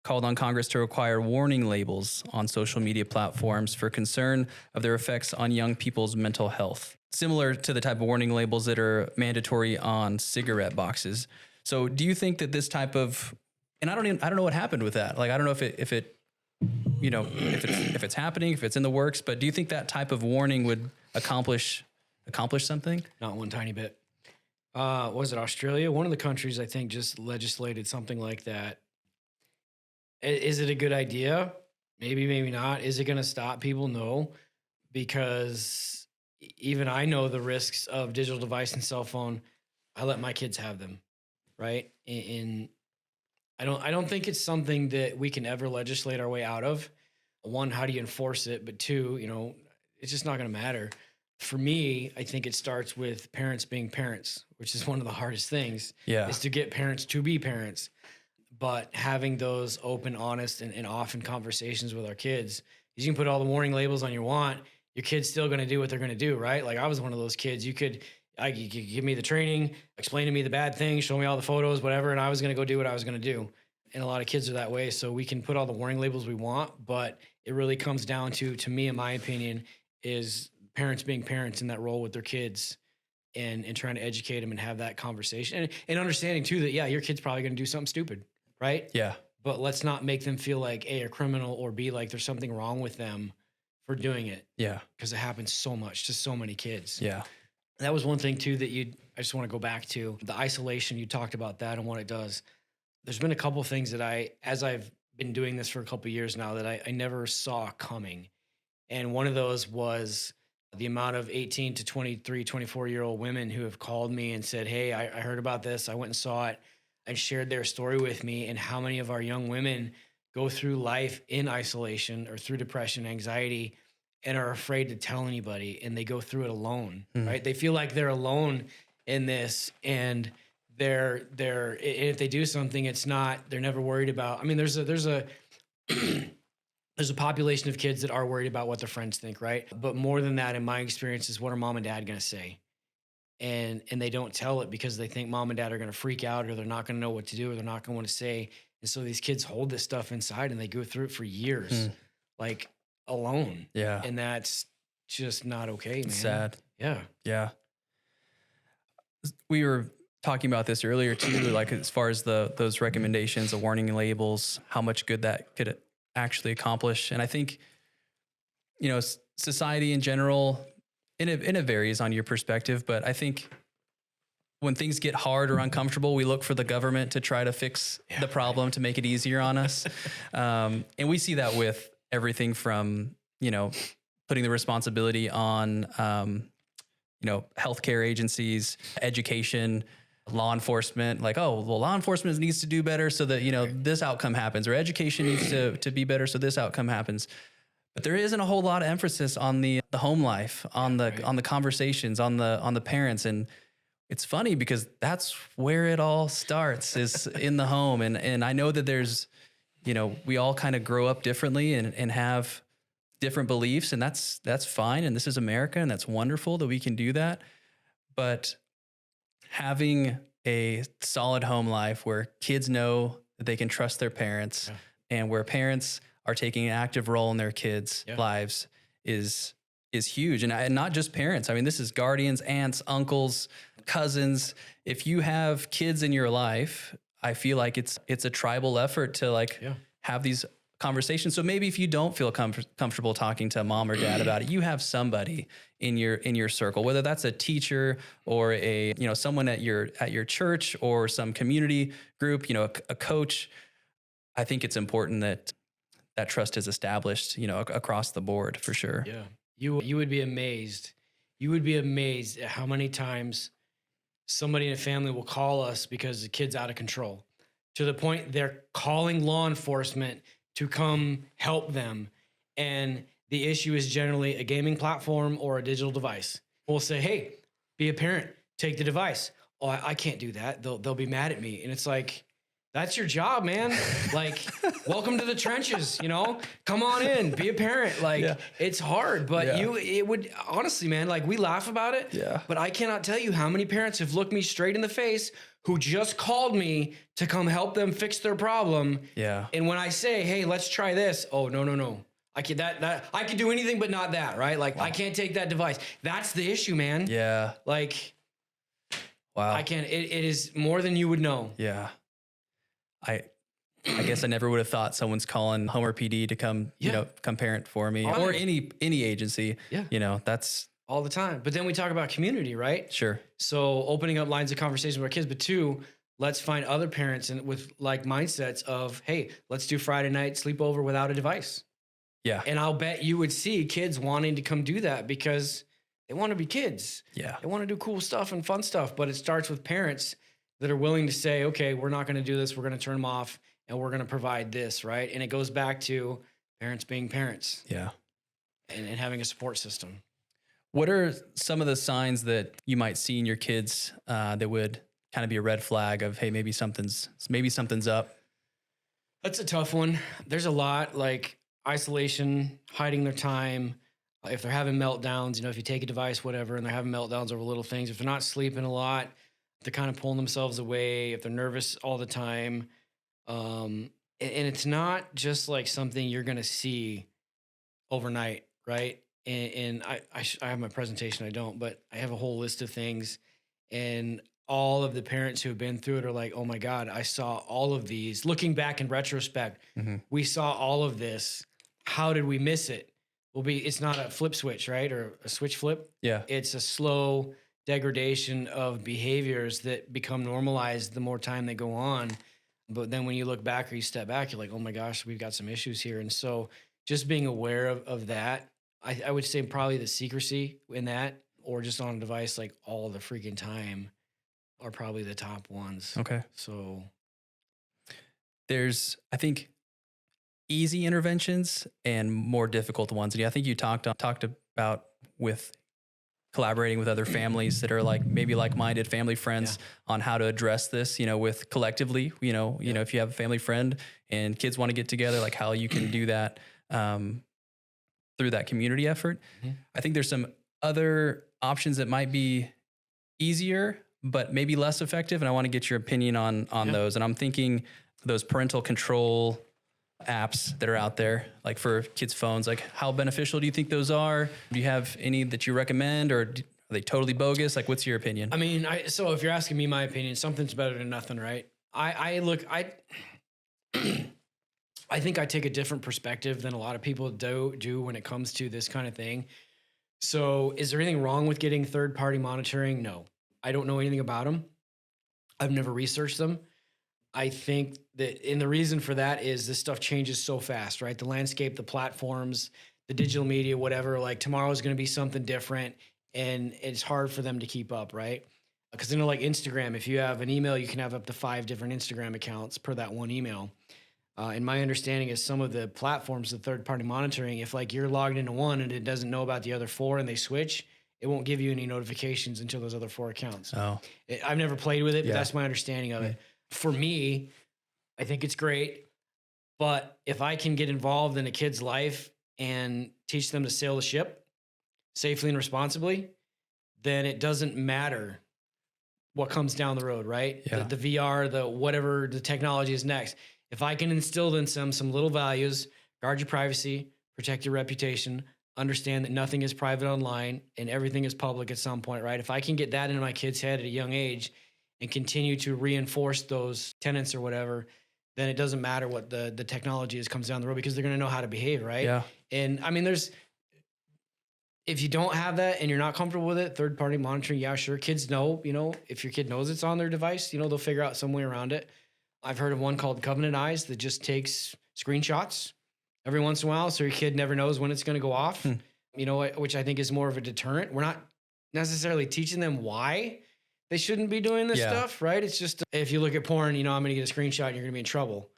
called on Congress to require warning labels on social media platforms for concern of their effects on young people's mental health, similar to the type of warning labels that are mandatory on cigarette boxes. So do you think that this type of, and I don't know what happened with that. Like, I don't know if it's happening, if it's in the works, but do you think that type of warning would accomplish something? Not one tiny bit. Was it Australia? One of the countries, I think, just legislated something like that. Is it a good idea? Maybe, maybe not. Is it going to stop people? No, because even I know the risks of digital device and cell phone. I let my kids have them, right? And I don't think it's something that we can ever legislate our way out of. One, how do you enforce it? But two, it's just not going to matter. For me, I think it starts with parents being parents, which is one of the hardest things. Yeah. Is to get parents to be parents. But having those open, honest, and often conversations with our kids, you can put all the warning labels on your kid's still going to do what they're going to do, right? Like I was one of those kids. You could give me the training, explain to me the bad things, show me all the photos, whatever, and I was going to go do what I was going to do. And a lot of kids are that way. So we can put all the warning labels we want, but it really comes down to me, in my opinion, is parents being parents in that role with their kids and trying to educate them and have that conversation and understanding too that, yeah, your kid's probably going to do something stupid. Right? Yeah. But let's not make them feel like A, a criminal, or B, like there's something wrong with them for doing it. Yeah. Because it happens so much to so many kids. Yeah. That was one thing too that I just want to go back to the isolation. You talked about that and what it does. There's been a couple of things that as I've been doing this for a couple of years now, that I never saw coming. And one of those was the amount of 18 to 23, 24-year-old women who have called me and said, hey, I heard about this. I went and saw it. And shared their story with me, and how many of our young women go through life in isolation or through depression, anxiety, and are afraid to tell anybody, and they go through it alone, right? They feel like they're alone in this, and if they do something, they're never worried about. I mean, there's a population of kids that are worried about what their friends think, right? But more than that, in my experience, is what are mom and dad going to say? And they don't tell it because they think mom and dad are going to freak out, or they're not going to know what to do, or they're not going to want to say. And so these kids hold this stuff inside and they go through it for years, like alone. Yeah. And that's just not okay, man. It's sad. Yeah. Yeah. We were talking about this earlier too, like as far as those recommendations, the warning labels, how much good that could actually accomplish. And I think, society in general, and it varies on your perspective, but I think when things get hard or uncomfortable, we look for the government to try to fix the problem, to make it easier on us. And we see that with everything from, putting the responsibility on, healthcare agencies, education, law enforcement, like, oh, well, law enforcement needs to do better so that, this outcome happens, or education needs to be better so this outcome happens. But there isn't a whole lot of emphasis on the home life, on the conversations, on the parents. And it's funny because that's where it all starts, is in the home. And I know that there's, we all kind of grow up differently and have different beliefs, and that's fine. And this is America, and that's wonderful that we can do that. But having a solid home life where kids know that they can trust their parents, and where parents are taking an active role in their kids' lives is huge. And not just parents. I mean, this is guardians, aunts, uncles, cousins. If you have kids in your life, I feel like it's a tribal effort to have these conversations. So maybe if you don't feel comfortable talking to mom or dad about it, you have somebody in your circle, whether that's a teacher or someone at your church or some community group, a coach. I think it's important that trust is established, across the board for sure. Yeah. You would be amazed. You would be amazed at how many times somebody in a family will call us because the kid's out of control, to the point they're calling law enforcement to come help them. And the issue is generally a gaming platform or a digital device. We'll say, hey, be a parent, take the device. Oh, I can't do that. They'll be mad at me. And it's like, that's your job, man. Like, welcome to the trenches, come on in, be a parent. Like, it's hard, but it would honestly, man, like, we laugh about it, but I cannot tell you how many parents have looked me straight in the face who just called me to come help them fix their problem. Yeah. And when I say, hey, let's try this. Oh, no. I can I can do anything but not that, right? Like, I can't take that device. That's the issue, man. Yeah. Like, wow. I can't, it is more than you would know. Yeah. I guess I never would have thought someone's calling Homer PD to come, come parent for me, or any agency. Yeah. That's all the time. But then we talk about community, right? Sure. So opening up lines of conversation with our kids, but two, let's find other parents with like mindsets of, hey, let's do Friday night sleepover without a device. Yeah. And I'll bet you would see kids wanting to come do that because they want to be kids. Yeah. They want to do cool stuff and fun stuff, but it starts with parents that are willing to say, okay, we're not going to do this. We're going to turn them off and we're going to provide this, right? And it goes back to parents being parents. Yeah. And having a support system. What are some of the signs that you might see in your kids that would kind of be a red flag of, hey, maybe something's up? That's a tough one. There's a lot, like isolation, hiding their time. If they're having meltdowns, if you take a device, whatever, and they're having meltdowns over little things, if they're not sleeping a lot, they're kind of pulling themselves away, if they're nervous all the time. And it's not just like something you're going to see overnight, right? And I have my presentation, I don't, but I have a whole list of things. And all of the parents who have been through it are like, oh my God, I saw all of these. Looking back in retrospect, we saw all of this. How did we miss it? It's not a flip switch, right? Or a switch flip. Yeah. It's a slow degradation of behaviors that become normalized the more time they go on. But then when you look back or you step back, you're like, oh my gosh, we've got some issues here. And so just being aware of that, I would say probably the secrecy in that, or just on a device like all the freaking time, are probably the top ones. Okay. So there's, I think, easy interventions and more difficult ones. And I think you talked about with collaborating with other families that are maybe like-minded family friends on how to address this, with collectively, if you have a family friend and kids want to get together, like how you can do that through that community effort. I think there's some other options that might be easier, but maybe less effective. And I want to get your opinion on those. And I'm thinking those parental control apps that are out there, like for kids' phones, like how beneficial do you think those are? Do you have any that you recommend, or are they totally bogus? Like, what's your opinion? I mean, so if you're asking me my opinion, something's better than nothing, right? I think I take a different perspective than a lot of people do when it comes to this kind of thing. So is there anything wrong with getting third-party monitoring? No. I don't know anything about them. I've never researched them. I think that, and the reason for that is this stuff changes so fast, right? The landscape, the platforms, the digital media, whatever, like tomorrow is going to be something different, and it's hard for them to keep up, right? Because like Instagram, if you have an email, you can have up to 5 different Instagram accounts per that one email. And my understanding is some of the platforms, the third-party monitoring, if like you're logged into one and it doesn't know about the other 4 and they switch, it won't give you any notifications until those other 4 accounts. Oh, I've never played with it, but that's my understanding of it. For me, I think it's great, but if I can get involved in a kid's life and teach them to sail the ship safely and responsibly, then it doesn't matter what comes down the road, right? Yeah. The VR, the whatever the technology is next. If I can instill in some little values, guard your privacy, protect your reputation, understand that nothing is private online and everything is public at some point, right? If I can get that into my kid's head at a young age and continue to reinforce those tenets or whatever, then it doesn't matter what the technology is comes down the road, because they're going to know how to behave, right? Yeah. And I mean, if you don't have that and you're not comfortable with it, third-party monitoring, yeah, sure. Kids know, if your kid knows it's on their device, they'll figure out some way around it. I've heard of one called Covenant Eyes that just takes screenshots every once in a while, so your kid never knows when it's going to go off. You know, which I think is more of a deterrent. We're not necessarily teaching them why they shouldn't be doing this stuff, right? It's just, if you look at porn, you know, I'm going to get a screenshot and you're going to be in trouble.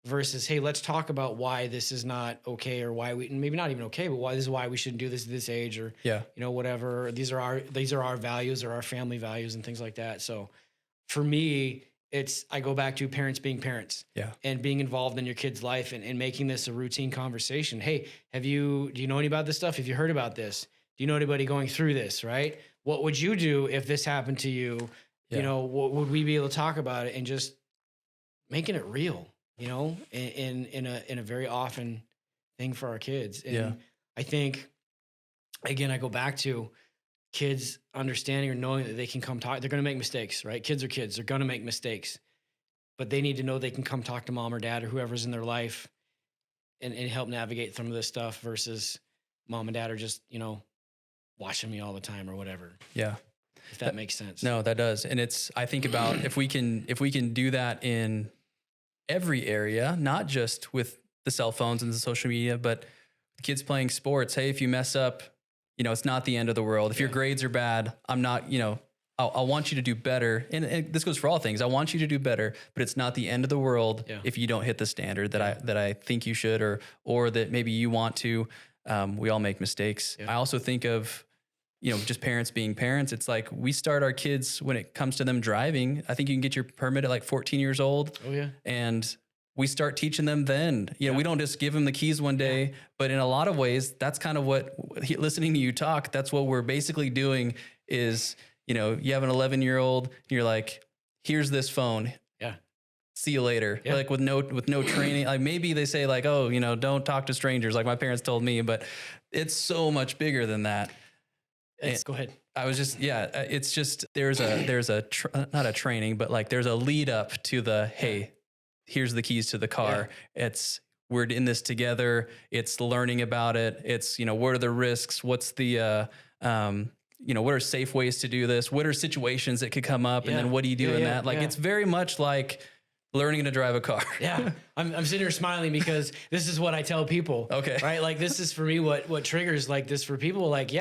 Versus, hey, let's talk about why this is not okay, or why we, maybe not even okay, but why this is why we shouldn't do this at this age, or you know, whatever. These are our values, or our family values, and things like that. So for me, I go back to parents being parents, and being involved in your kid's life, and making this a routine conversation. Hey, do you know any about this stuff? Have you heard about this? Do you know anybody going through this? Right? What would you do if this happened to you? You know, what would we be able to talk about it, and just making it real? You know, in a very often thing for our kids. And I think, again, I go back to kids understanding or knowing that they can come talk. They're going to make mistakes, right? Kids are kids. They're going to make mistakes, but they need to know they can come talk to mom or dad or whoever's in their life and help navigate some of this stuff, versus mom and dad are just, you know, watching me all the time or whatever. Yeah. If that makes sense. No, that does. And I think about if we can do that in every area, not just with the cell phones and the social media, but kids playing sports. Hey, if you mess up, you know, it's not the end of the world. If your grades are bad, I'm not, you know, I want you to do better. And this goes for all things. I want you to do better, but it's not the end of the world if you don't hit the standard that I think you should, or that maybe you want to. We all make mistakes. I also think of, you know, just parents being parents. It's like we start our kids when it comes to them driving. I think you can get your permit at like 14 years old. Oh yeah. And we start teaching them then. You know, we don't just give them the keys one day, but in a lot of ways, that's kind of what, listening to you talk, that's what we're basically doing is, you know, you have an 11-year-old, and you're like, here's this phone. Yeah. See you later. Yeah. Like with no training. Like maybe they say like, oh, you know, don't talk to strangers, like my parents told me, but it's so much bigger than that. Go ahead. I was just, it's just, there's not a training, but like there's a lead up to the, hey, here's the keys to the car. We're in this together. It's learning about it. It's, you know, what are the risks? What's the, you know, what are safe ways to do this? What are situations that could come up? And then what do you do in that? Like, it's very much like learning to drive a car. I'm sitting here smiling because this is what I tell people. Okay. Right. Like this is for me, what triggers like this for people. Like,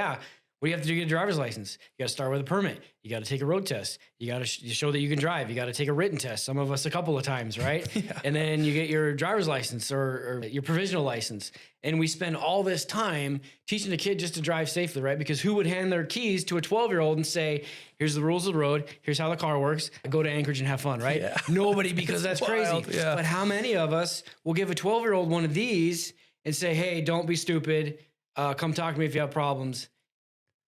what do you have to do to get a driver's license? You got to start with a permit. You got to take a road test. You got to show that you can drive. You got to take a written test. Some of us a couple of times, right? And then you get your driver's license or your provisional license. And we spend all this time teaching the kid just to drive safely, right? Because who would hand their keys to a 12-year-old and say, here's the rules of the road. Here's how the car works. Go to Anchorage and have fun, right? Nobody, because that's crazy. But how many of us will give a 12-year-old one of these and say, hey, don't be stupid. Come talk to me if you have problems.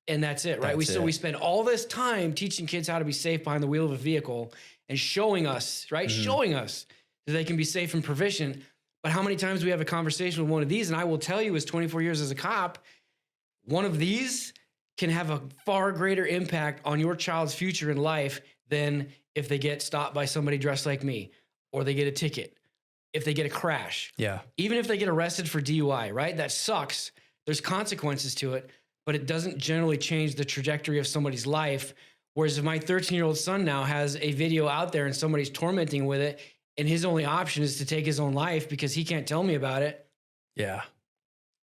And that's it, right? So we spend all this time teaching kids how to be safe behind the wheel of a vehicle and showing us, right? Showing us that they can be safe and proficient. But how many times do we have a conversation with one of these? And I will tell you, as 24 years as a cop, one of these can have a far greater impact on your child's future in life than if they get stopped by somebody dressed like me, or they get a ticket, if they get a crash. Even if they get arrested for DUI, right? That sucks. There's consequences to it. But it doesn't generally change the trajectory of somebody's life. Whereas if my 13-year-old son now has a video out there and somebody's tormenting with it, and his only option is to take his own life because he can't tell me about it.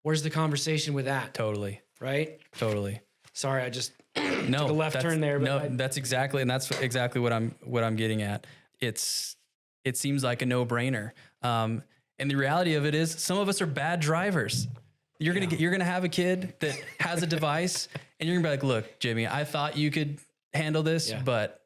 Where's the conversation with that? Totally. Right? Totally. Sorry, I just took a left turn there. But that's exactly what I'm getting at. It seems like a no-brainer. And the reality of it is some of us are bad drivers. You're gonna have a kid that has a device, and you're gonna be like, "Look, Jimmy, I thought you could handle this, but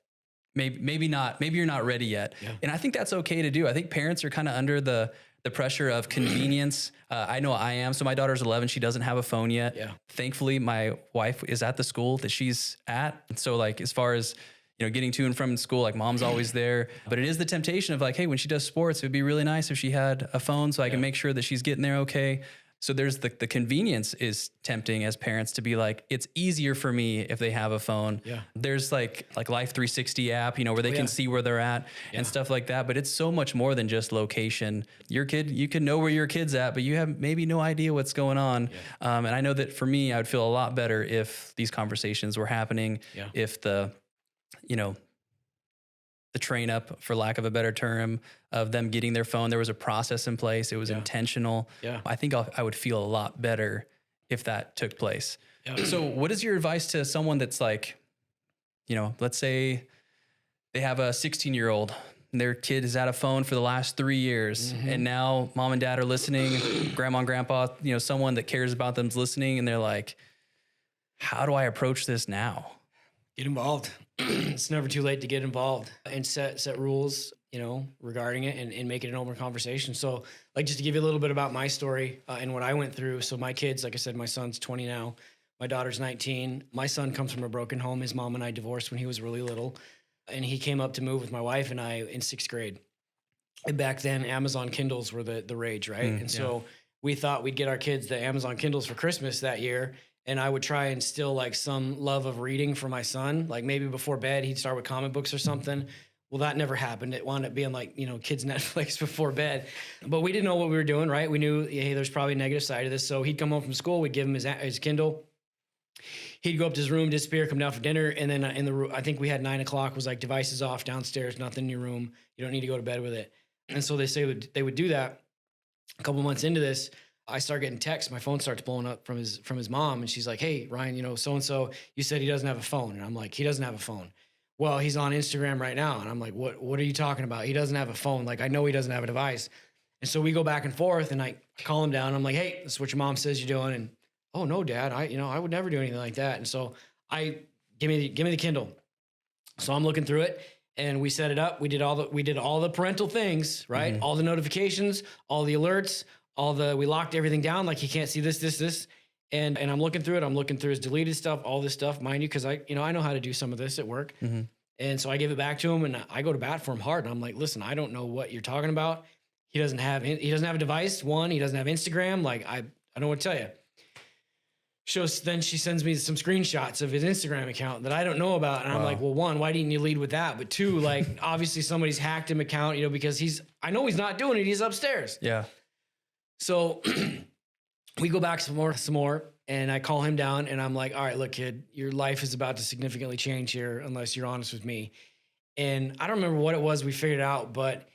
maybe not. Maybe you're not ready yet." And I think that's okay to do. I think parents are kind of under the pressure of convenience. I know I am. So my daughter's 11; she doesn't have a phone yet. Thankfully, my wife is at the school that she's at. And so, like, as far as getting to and from school, like mom's always there. But it is the temptation of like, hey, when she does sports, it would be really nice if she had a phone so I can make sure that she's getting there okay. So there's the convenience is tempting as parents to be like, it's easier for me if they have a phone. There's like Life 360 app, where they can see where they're at and stuff like that. But it's so much more than just location. Your kid, you can know where your kid's at, but you have maybe no idea what's going on. And I know that for me, I would feel a lot better if these conversations were happening, if the, the train up, for lack of a better term, of them getting their phone. There was a process in place. It was intentional. Yeah. I think I would feel a lot better if that took place. Yeah. So what is your advice to someone that's like, let's say they have a 16-year-old, their kid has had a phone for the last 3 years, and now mom and dad are listening, grandma and grandpa, someone that cares about them is listening, and they're like, how do I approach this now? Get involved. It's never too late to get involved and set rules, regarding it and make it an open conversation. So like, just to give you a little bit about my story and what I went through. So my kids, like I said, my son's 20 now. My daughter's 19. My son comes from a broken home. His mom and I divorced when he was really little. And he came up to move with my wife and I in 6th grade. And back then, Amazon Kindles were the rage, right? So we thought we'd get our kids the Amazon Kindles for Christmas that year. And I would try and instill like some love of reading for my son. Like maybe before bed, he'd start with comic books or something. Well, that never happened. It wound up being like, kids Netflix before bed. But we didn't know what we were doing, right? We knew, hey, there's probably a negative side of this. So he'd come home from school. We'd give him his Kindle. He'd go up to his room, disappear, come down for dinner. And then in the room, I think we had 9 o'clock, was like devices off downstairs, nothing in your room. You don't need to go to bed with it. And so they would do that. A couple months into this, I start getting texts. My phone starts blowing up from his mom. And she's like, hey, Ryan, so-and-so, you said he doesn't have a phone. And I'm like, he doesn't have a phone. Well, he's on Instagram right now. And I'm like, what are you talking about? He doesn't have a phone. Like, I know he doesn't have a device. And so we go back and forth and I call him down. I'm like, hey, this is what your mom says you're doing. And, oh no, Dad, I would never do anything like that. And so give me the Kindle. So I'm looking through it and we set it up. We did all the parental things, right? All the notifications, all the alerts, we locked everything down. Like, he can't see this. And I'm looking through it. I'm looking through his deleted stuff, all this stuff, mind you, because I know how to do some of this at work. And so I give it back to him and I go to bat for him hard. And I'm like, listen, I don't know what you're talking about. He doesn't have a device. One, he doesn't have Instagram. Like, I don't know what to tell you. Then she sends me some screenshots of his Instagram account that I don't know about. And I'm like, well, one, why didn't you lead with that? But two, like, obviously somebody's hacked him account, because I know he's not doing it. He's upstairs. Yeah. So we go back some more and I call him down and I'm like, all right, look, kid, your life is about to significantly change here unless you're honest with me. And I don't remember what it was we figured out, but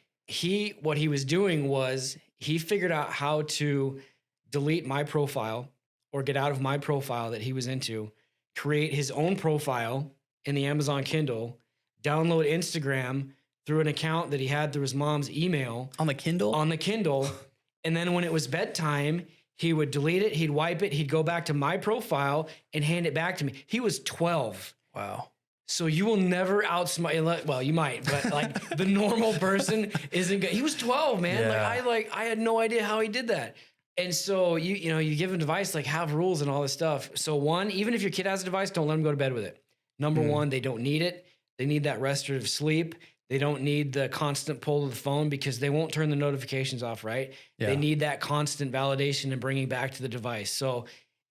what he was doing was he figured out how to delete my profile or get out of my profile that he was into, create his own profile in the Amazon Kindle, download Instagram through an account that he had through his mom's email. On the Kindle? On the Kindle. And then when it was bedtime, he would delete it, he'd wipe it, he'd go back to my profile and hand it back to me. He was 12. Wow. So you will never outsmart, well, you might, but like the normal person isn't good. He was 12, man. Yeah. I had no idea how he did that. And so you give him a device, like have rules and all this stuff. So one, even if your kid has a device, don't let them go to bed with it. Number one, they don't need it. They need that restorative sleep. They don't need the constant pull of the phone because they won't turn the notifications off, right? Yeah. They need that constant validation and bringing back to the device. So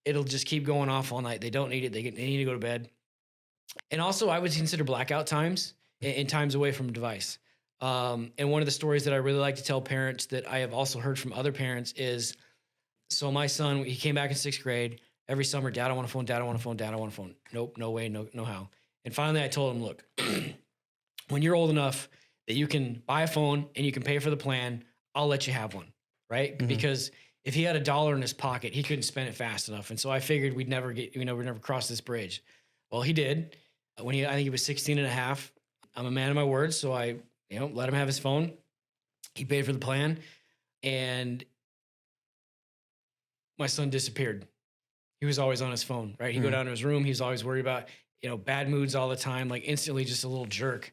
it'll just keep going off all night. They don't need it. They need to go to bed. And also I would consider blackout times and times away from a device. And one of the stories that I really like to tell parents that I have also heard from other parents is, so my son, he came back in 6th grade. Every summer, Dad, I want a phone, Dad, I want a phone, Dad, I want a phone. Nope, no way, no how. And finally I told him, look, when you're old enough that you can buy a phone and you can pay for the plan, I'll let you have one, right? Because if he had $1 in his pocket, he couldn't spend it fast enough. And so I figured we'd never cross this bridge. Well, he did. I think he was 16 and a half. I'm a man of my word. So I, let him have his phone. He paid for the plan and my son disappeared. He was always on his phone, right? He'd go down to his room. He was always worried about, bad moods all the time, like instantly just a little jerk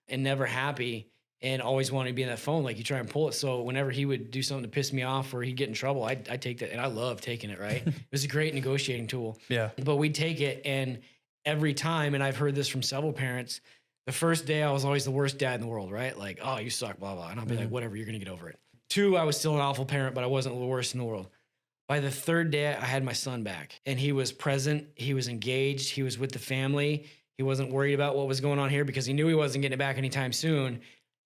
and never happy and always wanted to be in that phone. Like you try and pull it. So whenever he would do something to piss me off or he'd get in trouble, I'd take that. And I love taking it, right? It was a great negotiating tool. Yeah. But we'd take it. And every time, and I've heard this from several parents, the first day I was always the worst dad in the world, right? Like, oh, you suck, blah, blah. And I'll be like, whatever, you're going to get over it. 2, I was still an awful parent, but I wasn't the worst in the world. By the 3rd day, I had my son back and he was present. He was engaged. He was with the family. He wasn't worried about what was going on here because he knew he wasn't getting it back anytime soon.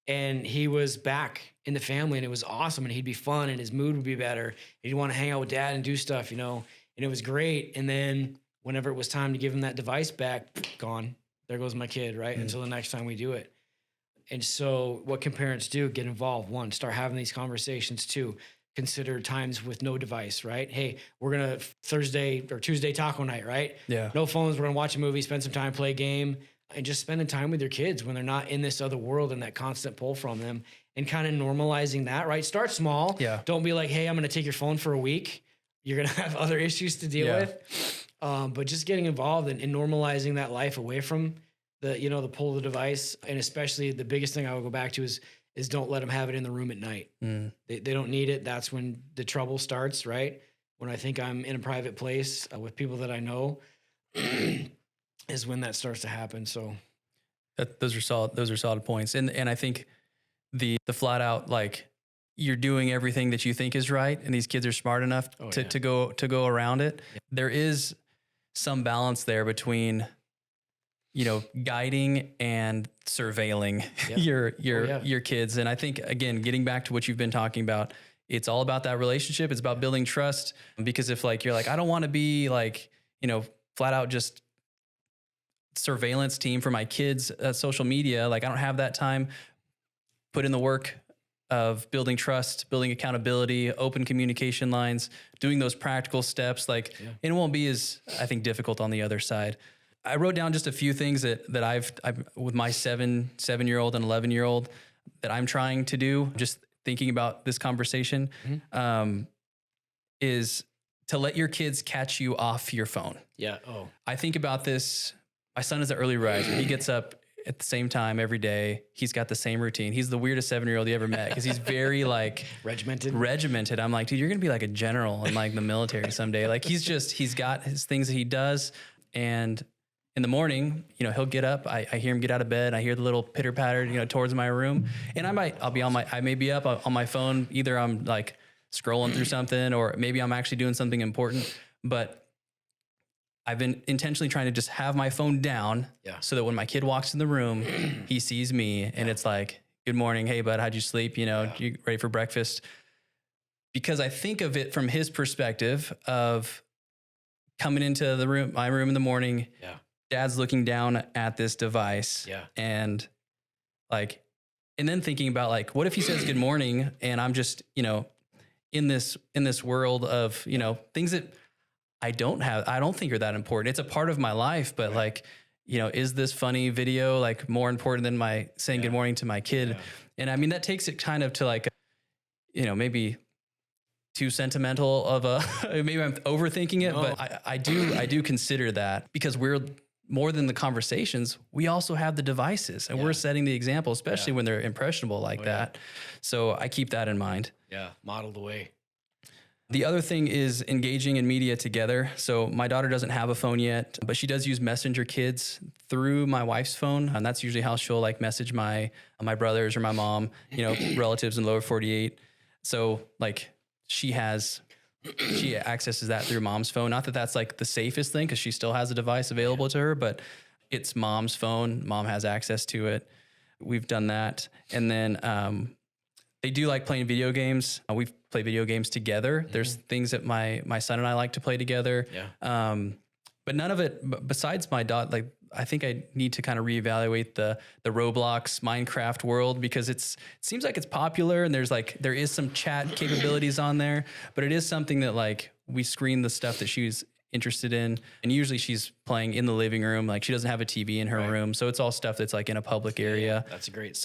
And he was back in the family and it was awesome and he'd be fun and his mood would be better. He'd want to hang out with Dad and do stuff, and it was great. And then whenever it was time to give him that device back, gone. There goes my kid, right? Until the next time we do it. And so what can parents do? Get involved. One, start having these conversations. Two, consider times with no device, right? Hey, we're going to Thursday or Tuesday taco night, right? Yeah. No phones. We're going to watch a movie, spend some time, play a game, and just spending time with your kids when they're not in this other world and that constant pull from them, and kind of normalizing that, right? Start small. Yeah. Don't be like, hey, I'm going to take your phone for a week. You're going to have other issues to deal with. But just getting involved and normalizing that life away from the pull of the device. And especially the biggest thing I would go back to is don't let them have it in the room at night. They don't need it. That's when the trouble starts, right? When I think I'm in a private place with people that I know is when that starts to happen. So those are solid points. And I think the flat out, like, you're doing everything that you think is right, and these kids are smart enough to go around it. Yeah. There is some balance there between, guiding and surveilling your kids. And I think, again, getting back to what you've been talking about, it's all about that relationship. It's about building trust. Because if you're like, I don't want to be flat out just surveillance team for my kids' social media. Like, I don't have that time. Put in the work of building trust, building accountability, open communication lines, doing those practical steps. And it won't be as, I think, difficult on the other side. I wrote down just a few things that I've with my 7-year-old and 11-year-old that I'm trying to do, just thinking about this conversation, is to let your kids catch you off your phone. Yeah. Oh, I think about this. My son is an early riser. He gets up at the same time every day. He's got the same routine. He's the weirdest 7-year-old you ever met because he's very regimented. I'm like, dude, you're going to be like a general in the military someday. He's got his things that he does. And in the morning, he'll get up. I hear him get out of bed. I hear the little pitter patter, towards my room. And I may be up on my phone. Either I'm scrolling through something, or maybe I'm actually doing something important, but I've been intentionally trying to just have my phone down so that when my kid walks in the room, he sees me and it's like, good morning. Hey, bud, how'd you sleep? You ready for breakfast? Because I think of it from his perspective of coming into my room in the morning. Yeah. Dad's looking down at this device. Yeah. And then thinking about what if he says good morning and I'm just, in this world of, things that I don't think are that important. It's a part of my life, but is this funny video more important than my saying good morning to my kid? Yeah. And I mean, that takes it kind of to maybe too sentimental of maybe I'm overthinking it, but I do consider that, because we're more than the conversations, we also have the devices, and we're setting the example, especially when they're impressionable that. So I keep that in mind. Yeah. Model the way. The other thing is engaging in media together. So my daughter doesn't have a phone yet, but she does use Messenger Kids through my wife's phone. And that's usually how she'll message my brothers or my mom, relatives in lower 48. So she accesses that through mom's phone. Not that that's the safest thing, because she still has a device available to her, but it's mom's phone. Mom has access to it. We've done that. And then, they do like playing video games. We've played video games together. Mm-hmm. There's things that my son and I like to play together. Yeah. But none of it, besides my daughter, I think I need to kind of reevaluate the Roblox Minecraft world, because it seems like it's popular and there is some chat capabilities on there, but it is something that we screen the stuff that she's interested in. And usually she's playing in the living room. She doesn't have a TV in her room. So it's all stuff that's in a public area. That's a great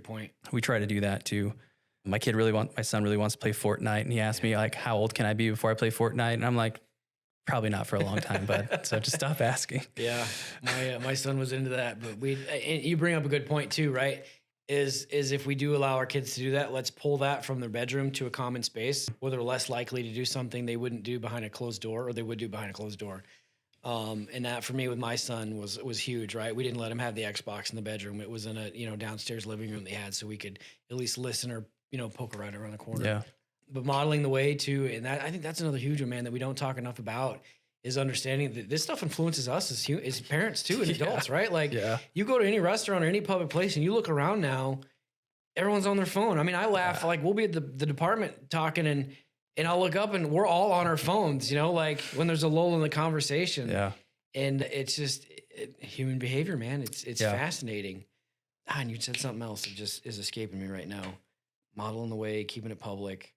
point. We try to do that too. My son really wants to play Fortnite, and he asked me how old can I be before I play Fortnite? And I'm like, probably not for a long time, bud. So just stop asking. Yeah. My son was into that, but and you bring up a good point too, right? Is if we do allow our kids to do that, let's pull that from their bedroom to a common space where they're less likely to do something they wouldn't do behind a closed door, or they would do behind a closed door. And that for me with my son was huge, right? We didn't let him have the Xbox in the bedroom. It was in a downstairs living room they had, so we could at least listen or poke around the corner. Yeah. But modeling the way too, and I think that's another huge one, man, that we don't talk enough about, is understanding that this stuff influences us as parents too, and adults, right? You go to any restaurant or any public place and you look around now, everyone's on their phone. I mean, I laugh, we'll be at the department talking and I'll look up and we're all on our phones, when there's a lull in the conversation. Yeah. And it's just human behavior, man. It's fascinating and you said something else that just is escaping me right now. Modeling the way, keeping it public.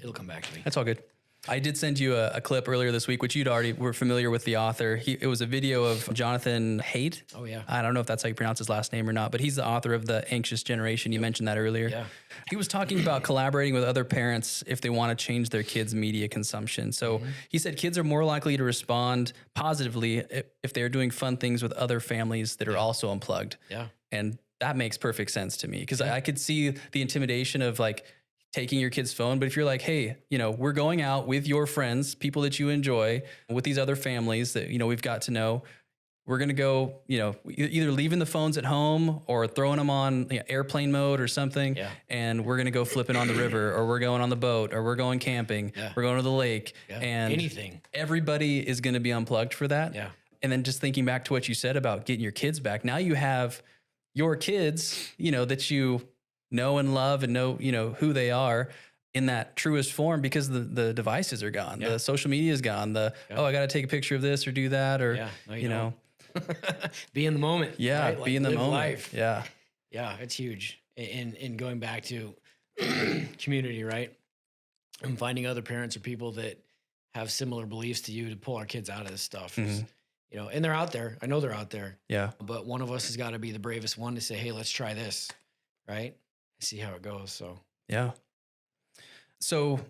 It'll come back to me. That's all good. I did send you a clip earlier this week, which you'd already were familiar with the author. It was a video of Jonathan Haidt. Oh, yeah. I don't know if that's how you pronounce his last name or not, but he's the author of The Anxious Generation. You mentioned that earlier. Yeah. He was talking about collaborating with other parents if they want to change their kids' media consumption. So he said kids are more likely to respond positively if they're doing fun things with other families that are also unplugged. Yeah. And that makes perfect sense to me because I could see the intimidation of like taking your kid's phone. But if you're like, hey, we're going out with your friends, people that you enjoy, with these other families that, we've got to know, we're going to go, either leaving the phones at home or throwing them on airplane mode or something. Yeah. And we're going to go flipping on the river, or we're going on the boat, or we're going camping, we're going to the lake. Yeah. And anything. Everybody is going to be unplugged for that. Yeah. And then just thinking back to what you said about getting your kids back. Now you have your kids, that you know and love and know, who they are in that truest form because the devices are gone. Yeah. The social media is gone. I got to take a picture of this or do that or, be in the moment. Yeah. Right? Be in the moment. Life. Yeah. Yeah. It's huge. In going back to community, right? And finding other parents or people that have similar beliefs to you to pull our kids out of this stuff. Mm-hmm. And they're out there. I know they're out there. Yeah. But one of us has got to be the bravest one to say, hey, let's try this. Right. See how it goes. So, yeah. So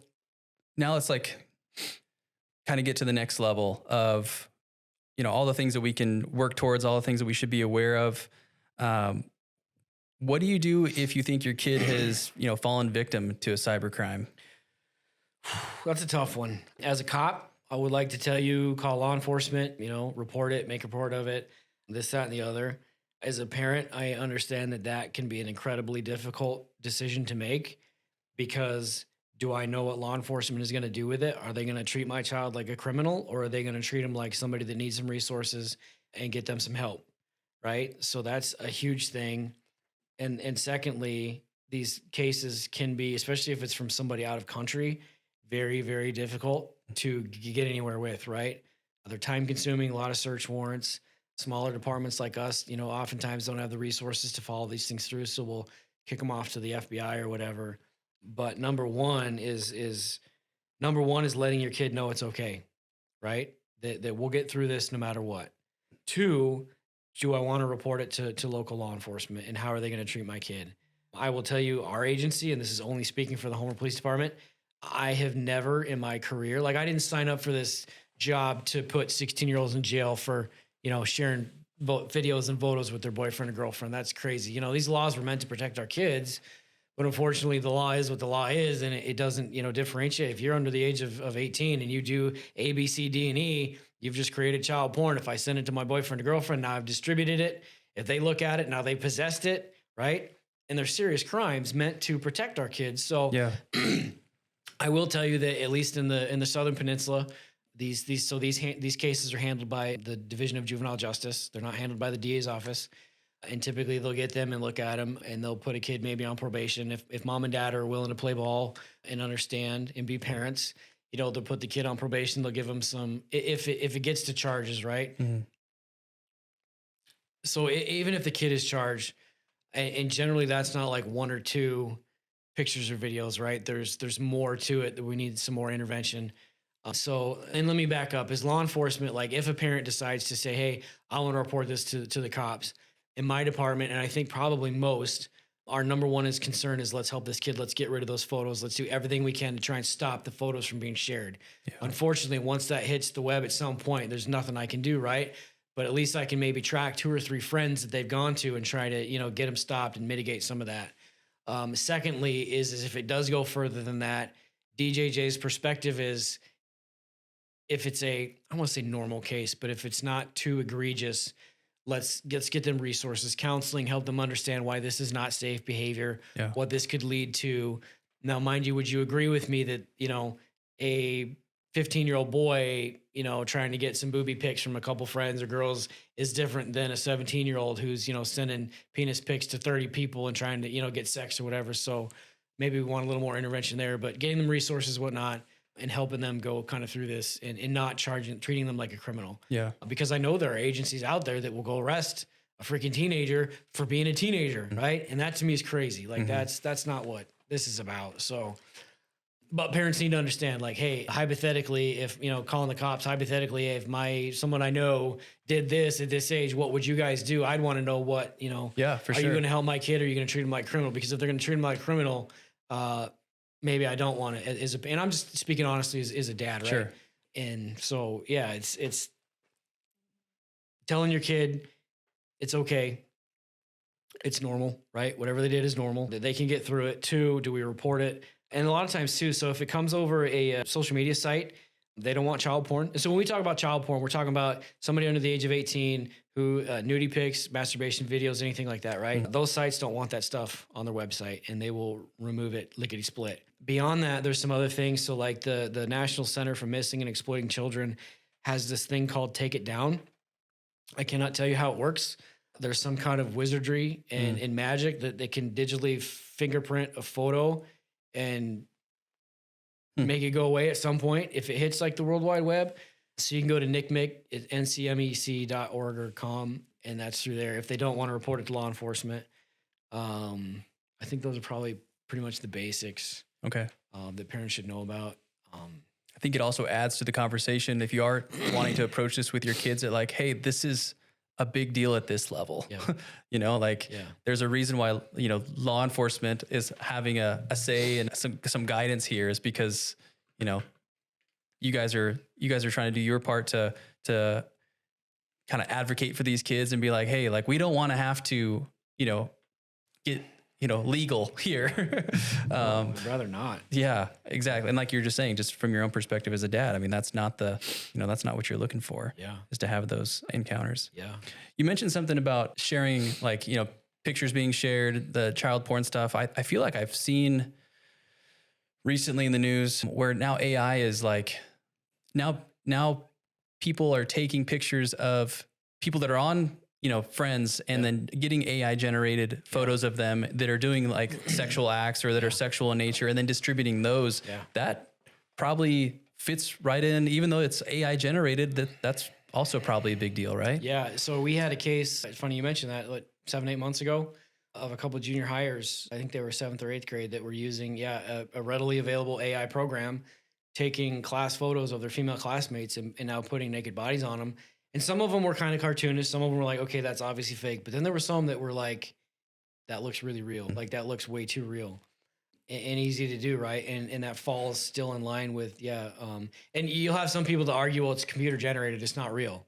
now let's kind of get to the next level of, all the things that we can work towards, all the things that we should be aware of. What do you do if you think your kid has, fallen victim to a cybercrime? That's a tough one. As a cop, I would like to tell you, call law enforcement, report it, make a report of it, this, that, and the other. As a parent, I understand that can be an incredibly difficult decision to make because do I know what law enforcement is going to do with it? Are they going to treat my child like a criminal or are they going to treat him like somebody that needs some resources and get them some help? Right? So that's a huge thing. And secondly, these cases can be, especially if it's from somebody out of country, very, very difficult to get anywhere with, right? They're time consuming, a lot of search warrants. Smaller departments like us, oftentimes don't have the resources to follow these things through. So we'll kick them off to the FBI or whatever. But number one is letting your kid know it's okay, right? That we'll get through this no matter what. 2, do I want to report it to local law enforcement and how are they going to treat my kid? I will tell you our agency, and this is only speaking for the Homer Police Department, I have never in my career, I didn't sign up for this job to put 16-year-olds in jail for, sharing videos and photos with their boyfriend or girlfriend. That's crazy. These laws were meant to protect our kids, but unfortunately the law is what the law is. And it doesn't, differentiate. If you're under the age of 18 and you do A, B, C, D, and E, you've just created child porn. If I send it to my boyfriend or girlfriend, now I've distributed it. If they look at it, now they possessed it. Right. And they're serious crimes meant to protect our kids. So yeah. I will tell you that at least in the Southern Peninsula, these cases are handled by the Division of Juvenile Justice. They're not handled by the DA's office. And typically they'll get them and look at them and they'll put a kid maybe on probation. If mom and dad are willing to play ball and understand and be parents, they'll put the kid on probation. They'll give them some, if it gets to charges, right? Mm-hmm. So even if the kid is charged, and generally that's not like 1 or 2 pictures or videos, right? There's more to it that we need some more intervention. And let me back up. As law enforcement, if a parent decides to say, hey, I want to report this to the cops, in my department, and I think probably most, our number one concern is let's help this kid. Let's get rid of those photos. Let's do everything we can to try and stop the photos from being shared. Yeah. Unfortunately, once that hits the web at some point, there's nothing I can do, right? But at least I can maybe track 2 or 3 friends that they've gone to and try to, get them stopped and mitigate some of that. Secondly, is if it does go further than that, DJJ's perspective is if it's I want to say normal case, but if it's not too egregious, let's get them resources, counseling, help them understand why this is not safe behavior, what this could lead to. Now, mind you, would you agree with me that, a 15-year-old boy, trying to get some booby pics from a couple friends or girls is different than a 17-year-old who's, sending penis pics to 30 people and trying to, get sex or whatever. So maybe we want a little more intervention there, but getting them resources, whatnot, and helping them go kind of through this and not treating them like a criminal. Yeah. Because I know there are agencies out there that will go arrest a freaking teenager for being a teenager, right? And that to me is crazy. Like that's not what this is about. So, but parents need to understand, like, hey, hypothetically, if calling the cops, hypothetically, if someone I know did this at this age, what would you guys do? I'd want to know what Yeah, for are sure. you going to help my kid, or are you going to treat him like a criminal? Because if they're going to treat him like a criminal, maybe I don't want to. And I'm just speaking honestly as a dad, right? Sure. And so yeah, it's telling your kid it's okay. It's normal, right? Whatever they did is normal. That they can get through it. 2, do we report it? And a lot of times too, so if it comes over a social media site, they don't want child porn. And so when we talk about child porn, we're talking about somebody under the age of 18 who nudie pics, masturbation videos, anything like that, right? Those sites don't want that stuff on their website, and they will remove it lickety split. Beyond that, there's some other things. So like the National Center for Missing and Exploiting Children has this thing called Take It Down. I cannot tell you how it works. There's some kind of wizardry and magic that they can digitally fingerprint a photo and make it go away at some point if it hits like the World Wide Web. So you can go to NCMEC, it's ncmec.org or com, and that's through there if they don't want to report it to law enforcement. I think those are probably pretty much the basics Okay. that parents should know about. I think it also adds to the conversation if you are wanting to approach this with your kids that like, hey, this is a big deal at this level. Yeah. There's a reason why, law enforcement is having a say and some guidance here is because, you guys are trying to do your part to kind of advocate for these kids and be like, hey, like we don't want to have to, get, legal here. I'd rather not. Yeah, exactly. And like you're just saying, just from your own perspective as a dad, I mean, that's not that's not what you're looking for. Yeah. Is to have those encounters. Yeah. You mentioned something about sharing, like, pictures being shared, the child porn stuff. I feel like I've seen recently in the news where now AI is like, now people are taking pictures of people that are on, friends and then getting AI generated photos of them that are doing like sexual acts or that are sexual in nature and then distributing those. Yeah. That probably fits right in, even though it's AI generated, that's also probably a big deal, right? Yeah. So we had a case, it's funny you mentioned that, 7-8 months ago, of a couple of junior hires. I think they were 7th or 8th grade that were using, a readily available AI program, taking class photos of their female classmates and now putting naked bodies on them. And some of them were kind of cartoonish. Some of them were like, okay, that's obviously fake. But then there were some that were like, that looks really real. Like that looks way too real and easy to do, right? And that falls still in line with, and you'll have some people to argue, well, it's computer generated, it's not real.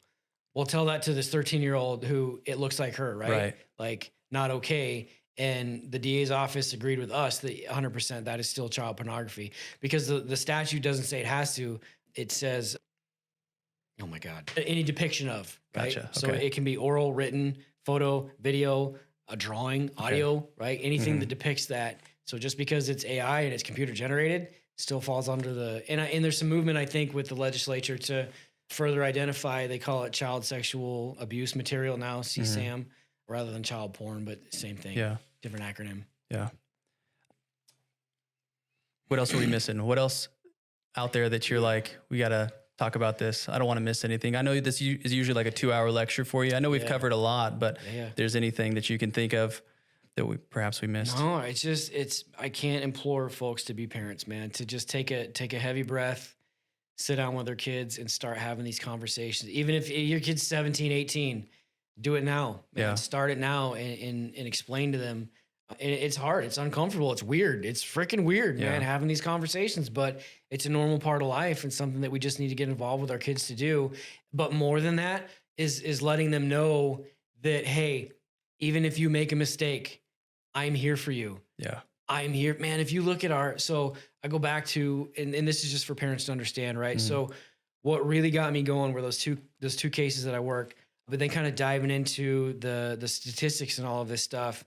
Well, tell that to this 13-year-old who it looks like her, right? Like not okay. And the DA's office agreed with us that 100% that is still child pornography because the statute doesn't say it has to. It says, oh my God, any depiction of, right? Gotcha. So Okay. it can be oral, written, photo, video, a drawing, audio, right? Anything that depicts that. So just because it's AI and it's computer generated, still falls under and there's some movement, I think, with the legislature to further identify, they call it child sexual abuse material now, CSAM, rather than child porn, but same thing. Yeah. Different acronym. Yeah. What else are we missing? What else out there that you're like, we got to talk about this? I don't want to miss anything. I know this is usually like a 2-hour lecture for you. I know we've covered a lot, but there's anything that you can think of that we missed? No, I can't implore folks to be parents, man, to just take a heavy breath, sit down with their kids and start having these conversations. Even if your kid's 17, 18, do it now, man. Yeah. Start it now and explain to them. And it's hard. It's uncomfortable. It's weird. It's freaking weird, man, having these conversations, but it's a normal part of life and something that we just need to get involved with our kids to do. But more than that is letting them know that, hey, even if you make a mistake, I'm here for you. Yeah. I'm here, man. If you look at so I go back to, and this is just for parents to understand, right? So what really got me going were those two cases that I work, but then kind of diving into the statistics and all of this stuff.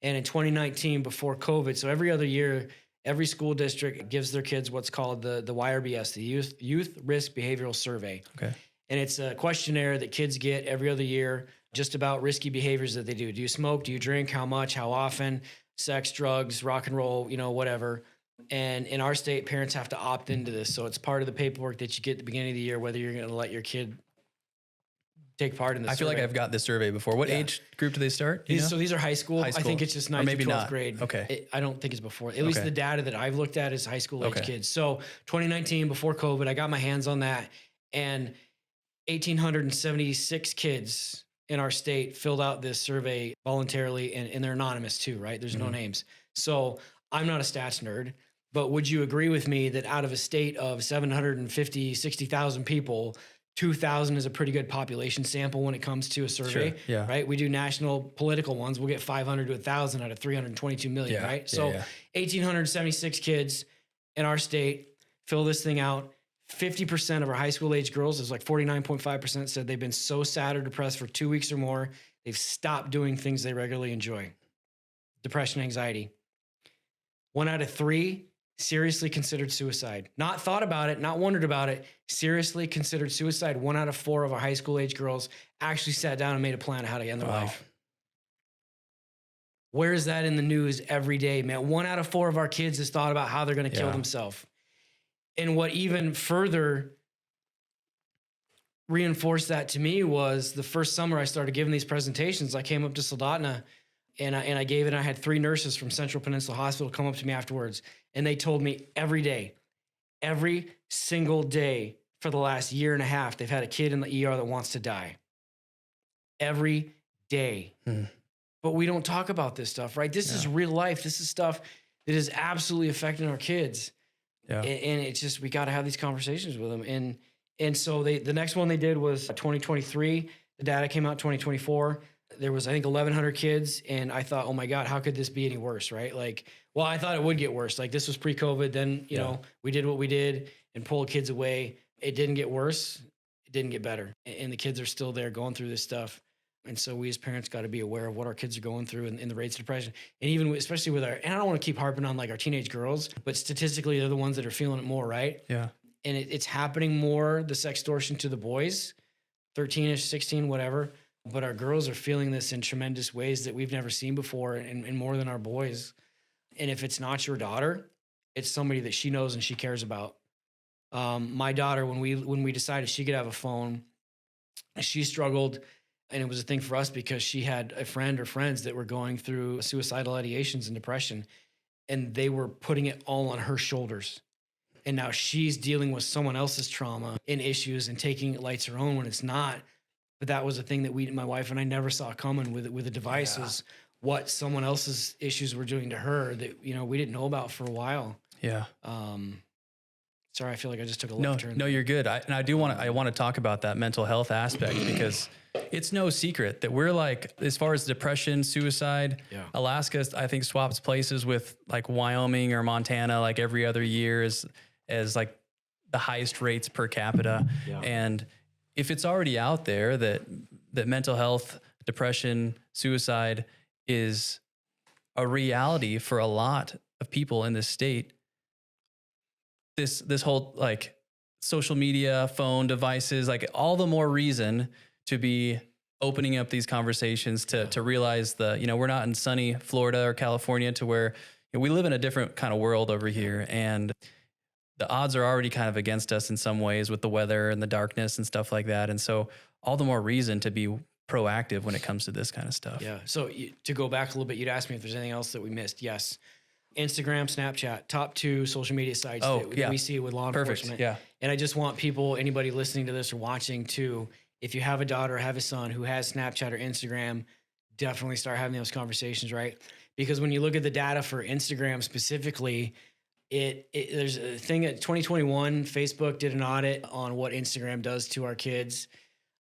And in 2019, before COVID, so every other year, every school district gives their kids what's called the YRBS, the Youth Risk Behavioral Survey. Okay. And it's a questionnaire that kids get every other year just about risky behaviors that they do. Do you smoke? Do you drink? How much? How often? Sex, drugs, rock and roll, whatever. And in our state, parents have to opt into this. So it's part of the paperwork that you get at the beginning of the year, whether you're going to let your kid take part in this. I feel like I've got this survey before. What age group do they start? So these are high school. I think it's just 9th maybe to 12th not. grade. Okay. I don't think it's before. At least the data that I've looked at is high school age kids. So 2019, before COVID, I got my hands on that, and 1,876 kids in our state filled out this survey voluntarily, and they're anonymous too, right? There's no names. So I'm not a stats nerd, but would you agree with me that out of a state of 60,000 people, 2,000 is a pretty good population sample when it comes to a survey, right? We do national political ones. We'll get 500 to 1,000 out of 322 million, right? So 1,876 kids in our state fill this thing out. 50% of our high school age girls, is like 49.5%, said they've been so sad or depressed for 2 weeks or more, they've stopped doing things they regularly enjoy. Depression, anxiety. 1 out of 3 seriously considered suicide. Not thought about it, not wondered about it, seriously considered suicide. 1 out of 4 of our high school age girls actually sat down and made a plan of how to end their life. Where is that in the news every day, man? 1 out of 4 of our kids has thought about how they're going to kill themselves. And what even further reinforced that to me was the first summer I started giving these presentations. I came up to Soldotna and I gave it. And I had 3 nurses from Central Peninsula Hospital come up to me afterwards. And they told me every single day for the last year and a half, they've had a kid in the ER that wants to die. Every day. But we don't talk about this stuff, right? This is real life. This is stuff that is absolutely affecting our kids. And it's just, we got to have these conversations with them. And so the next one they did was 2023. The data came out 2024. There was, I think, 1,100 kids. And I thought, oh my God, how could this be any worse, right? Like, well, I thought it would get worse. Like, this was pre-COVID. Then, you know, we did what we did and pulled kids away. It didn't get worse. It didn't get better. And the kids are still there going through this stuff. And so we as parents got to be aware of what our kids are going through and the rates of depression. And even especially with and I don't want to keep harping on like our teenage girls, but statistically they're the ones that are feeling it more, right? Yeah. And it's happening more, the sextortion to the boys, 13-ish, 16, whatever. But our girls are feeling this in tremendous ways that we've never seen before and more than our boys. And if it's not your daughter, it's somebody that she knows and she cares about. My daughter, when we decided she could have a phone, she struggled. And it was a thing for us because she had a friend or friends that were going through suicidal ideations and depression, and they were putting it all on her shoulders. And now she's dealing with someone else's trauma and issues and taking it like her own when it's not. But that was a thing that my wife and I never saw coming with the devices, what someone else's issues were doing to her that, you know, we didn't know about for a while. Yeah. Sorry, I feel like I just took a left turn. No, you're good. I want to talk about that mental health aspect because it's no secret that we're like, as far as depression, suicide, Alaska, I think swaps places with like Wyoming or Montana, like every other year as like the highest rates per capita. And if it's already out there that mental health, depression, suicide is a reality for a lot of people in this state, this whole like social media, phone devices, like all the more reason to be opening up these conversations to realize we're not in sunny Florida or California to where we live in a different kind of world over here. And the odds are already kind of against us in some ways with the weather and the darkness and stuff like that. And so all the more reason to be proactive when it comes to this kind of stuff. Yeah. So to go back a little bit, you'd ask me if there's anything else that we missed. Yes. Instagram, Snapchat, top 2 social media sites that we see with law enforcement. Yeah. And I just want people, anybody listening to this or watching too, if you have a daughter or have a son who has Snapchat or Instagram, definitely start having those conversations, right? Because when you look at the data for Instagram specifically, there's a thing at 2021, Facebook did an audit on what Instagram does to our kids.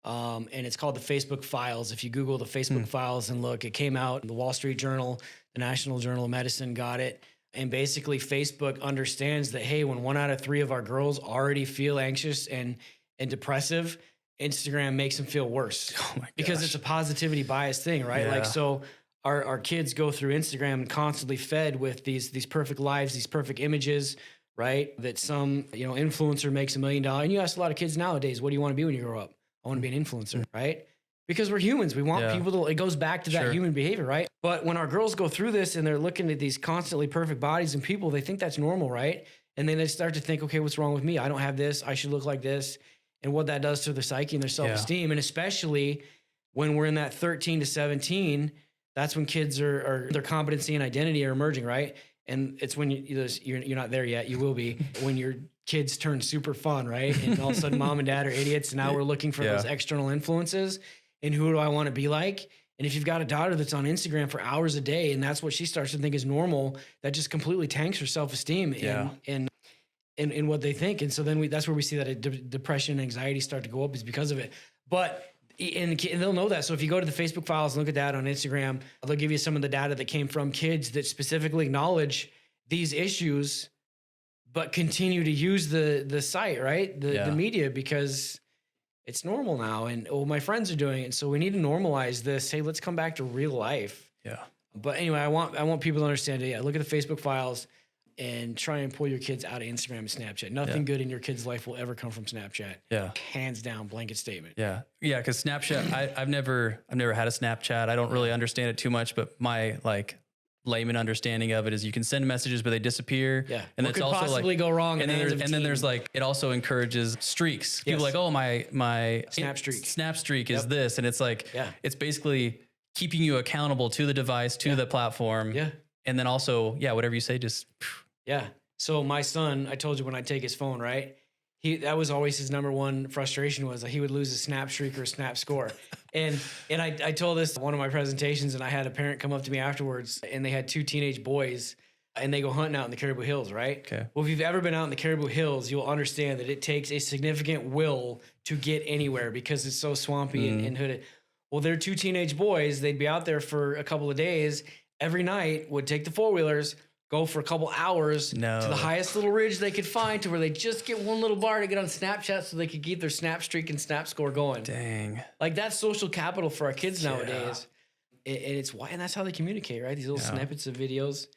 And it's called the Facebook Files. If you Google the Facebook Files and look, it came out in the Wall Street Journal, the National Journal of Medicine got it. And basically Facebook understands that, hey, when 1 out of 3 of our girls already feel anxious and depressive, Instagram makes them feel worse. Oh my gosh. Because it's a positivity bias thing, right? Yeah. Like, so our kids go through Instagram and constantly fed with these perfect lives, these perfect images, right? That some, influencer makes $1 million. And you ask a lot of kids nowadays, what do you want to be when you grow up? I want to be an influencer, right? Because we're humans. We want people to, it goes back to that human behavior, right? But when our girls go through this and they're looking at these constantly perfect bodies and people, they think that's normal, right? And then they start to think, okay, what's wrong with me? I don't have this. I should look like this. and what that does to their psyche and their self-esteem. And especially when we're in that 13 to 17, that's when kids are their competency and identity are emerging, right? And it's when you're not there yet. You will be when your kids turn super fun, right? And all of a sudden mom and dad are idiots. And now we're looking for those external influences. And who do I want to be like? And if you've got a daughter that's on Instagram for hours a day and that's what she starts to think is normal, that just completely tanks her self-esteem and what they think. And so then that's where we see that depression and anxiety start to go up is because of it. But and they'll know that. So if you go to the Facebook files and look at that on Instagram, they'll give you some of the data that came from kids that specifically acknowledge these issues, but continue to use the site, right? The media, because it's normal now. And my friends are doing it. So we need to normalize this. Hey, let's come back to real life. Yeah. But anyway, I want people to understand it. Yeah, look at the Facebook files and try and pull your kids out of Instagram and Snapchat. Nothing good in your kid's life will ever come from Snapchat. Yeah. Hands down, blanket statement. Yeah. Yeah. Cause Snapchat, I've never had a Snapchat. I don't really understand it too much, but my layman understanding of it is you can send messages, but they disappear. Yeah. And what it's could also possibly go wrong? And then there's it also encourages streaks. People like, oh, my Snap streak is this. And it's it's basically keeping you accountable to the device, to the platform. Yeah. And then also, whatever you say, just. Yeah. So my son, I told you when I take his phone, right? That was always his number one frustration was that he would lose a snap streak or a snap score. And I told this one of my presentations, and I had a parent come up to me afterwards, and they had 2 teenage boys, and they go hunting out in the Caribou Hills, right? Okay. Well, if you've ever been out in the Caribou Hills, you'll understand that it takes a significant will to get anywhere because it's so swampy and hooded. Well, they're 2 teenage boys. They'd be out there for a couple of days. Every night would take the 4-wheelers, go for a couple hours to the highest little ridge they could find to where they just get one little bar to get on Snapchat so they could keep their snap streak and snap score going. Dang. That's social capital for our kids nowadays. And and that's how they communicate, right? These little snippets of videos.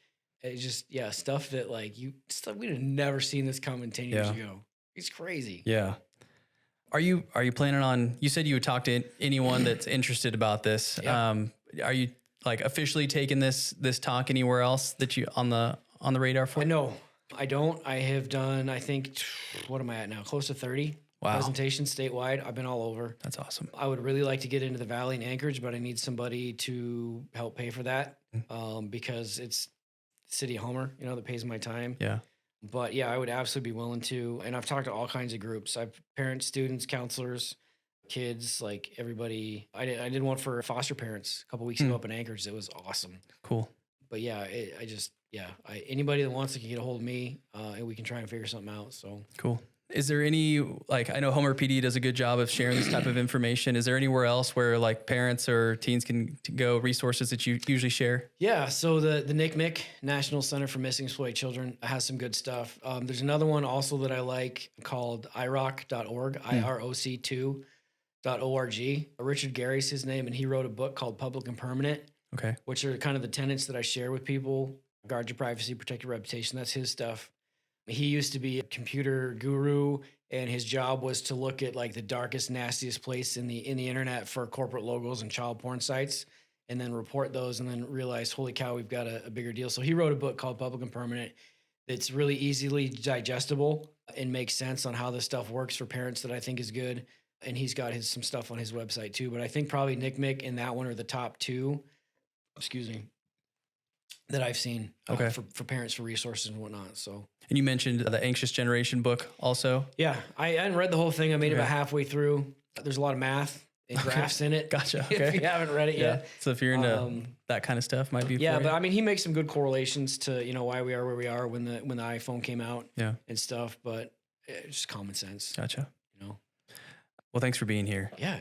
It's just, stuff that we'd have never seen this coming 10 years ago. It's crazy. Yeah. Are you planning on, you said you would talk to anyone that's interested about this. Yeah. Are you officially taking this talk anywhere else that you on the radar for? No, I don't. I have done, I think, what am I at now? Close to 30 presentations statewide. I've been all over. That's awesome. I would really like to get into the Valley and Anchorage, but I need somebody to help pay for that because it's the city of Homer, that pays my time. Yeah. But I would absolutely be willing to. And I've talked to all kinds of groups. I've parents, students, counselors, kids, everybody. I did one for foster parents a couple weeks ago up in Anchorage. It was awesome. Cool. But anybody that wants to can get a hold of me and we can try and figure something out. So cool. Is there any, I know Homer PD does a good job of sharing this type of information. Is there anywhere else where parents or teens can go, resources that you usually share? Yeah. So the NCMEC, National Center for Missing and Exploited Children, has some good stuff. There's another one also that I like called iroc.org, IROC2.org. Richard Gary's his name, and he wrote a book called Public and Permanent. Okay. Which are kind of the tenets that I share with people. Guard your privacy, protect your reputation. That's his stuff. He used to be a computer guru, and his job was to look at the darkest, nastiest place in the internet for corporate logos and child porn sites, and then report those, and then realize, holy cow, we've got a bigger deal. So he wrote a book called Public and Permanent. It's really easily digestible and makes sense on how this stuff works for parents that I think is good. And he's got some stuff on his website too. But I think probably NCMEC and that one are the top 2. That I've seen for parents, for resources and whatnot. So, and you mentioned the Anxious Generation book also. Yeah, I hadn't read the whole thing. I made it about halfway through. There's a lot of math and graphs in it. Gotcha. Okay. If you haven't read it yet. So if you're into that kind of stuff, might be. Yeah, but he makes some good correlations to why we are where we are when the iPhone came out. Yeah. And stuff, but it's just common sense. Gotcha. Well, thanks for being here. Yeah.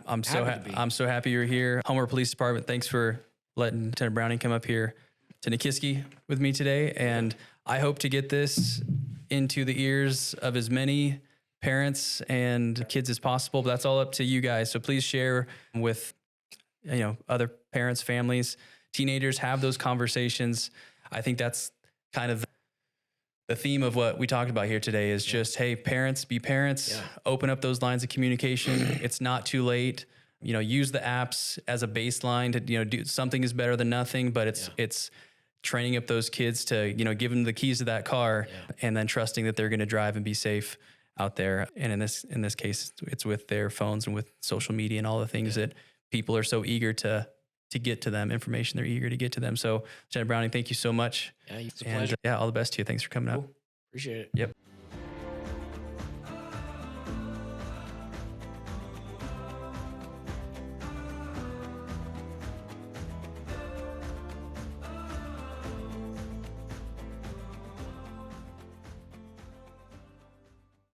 I'm so happy you're here. Homer Police Department. Thanks for letting Lieutenant Browning come up here to Nikiski with me today. And I hope to get this into the ears of as many parents and kids as possible, but that's all up to you guys. So please share with, other parents, families, teenagers, have those conversations. I think that's kind of the theme of what we talked about here today is just, hey, parents, be parents, open up those lines of communication. It's not too late. Use the apps as a baseline to, do something is better than nothing, but it's training up those kids to, give them the keys to that car and then trusting that they're going to drive and be safe. out there. And in this case, it's with their phones and with social media and all the things that people are so eager to get to them, information they're eager to get to them. So Jenna Browning, thank you so much. Yeah, it's a pleasure. All the best to you. Thanks for coming up. Appreciate it. Yep.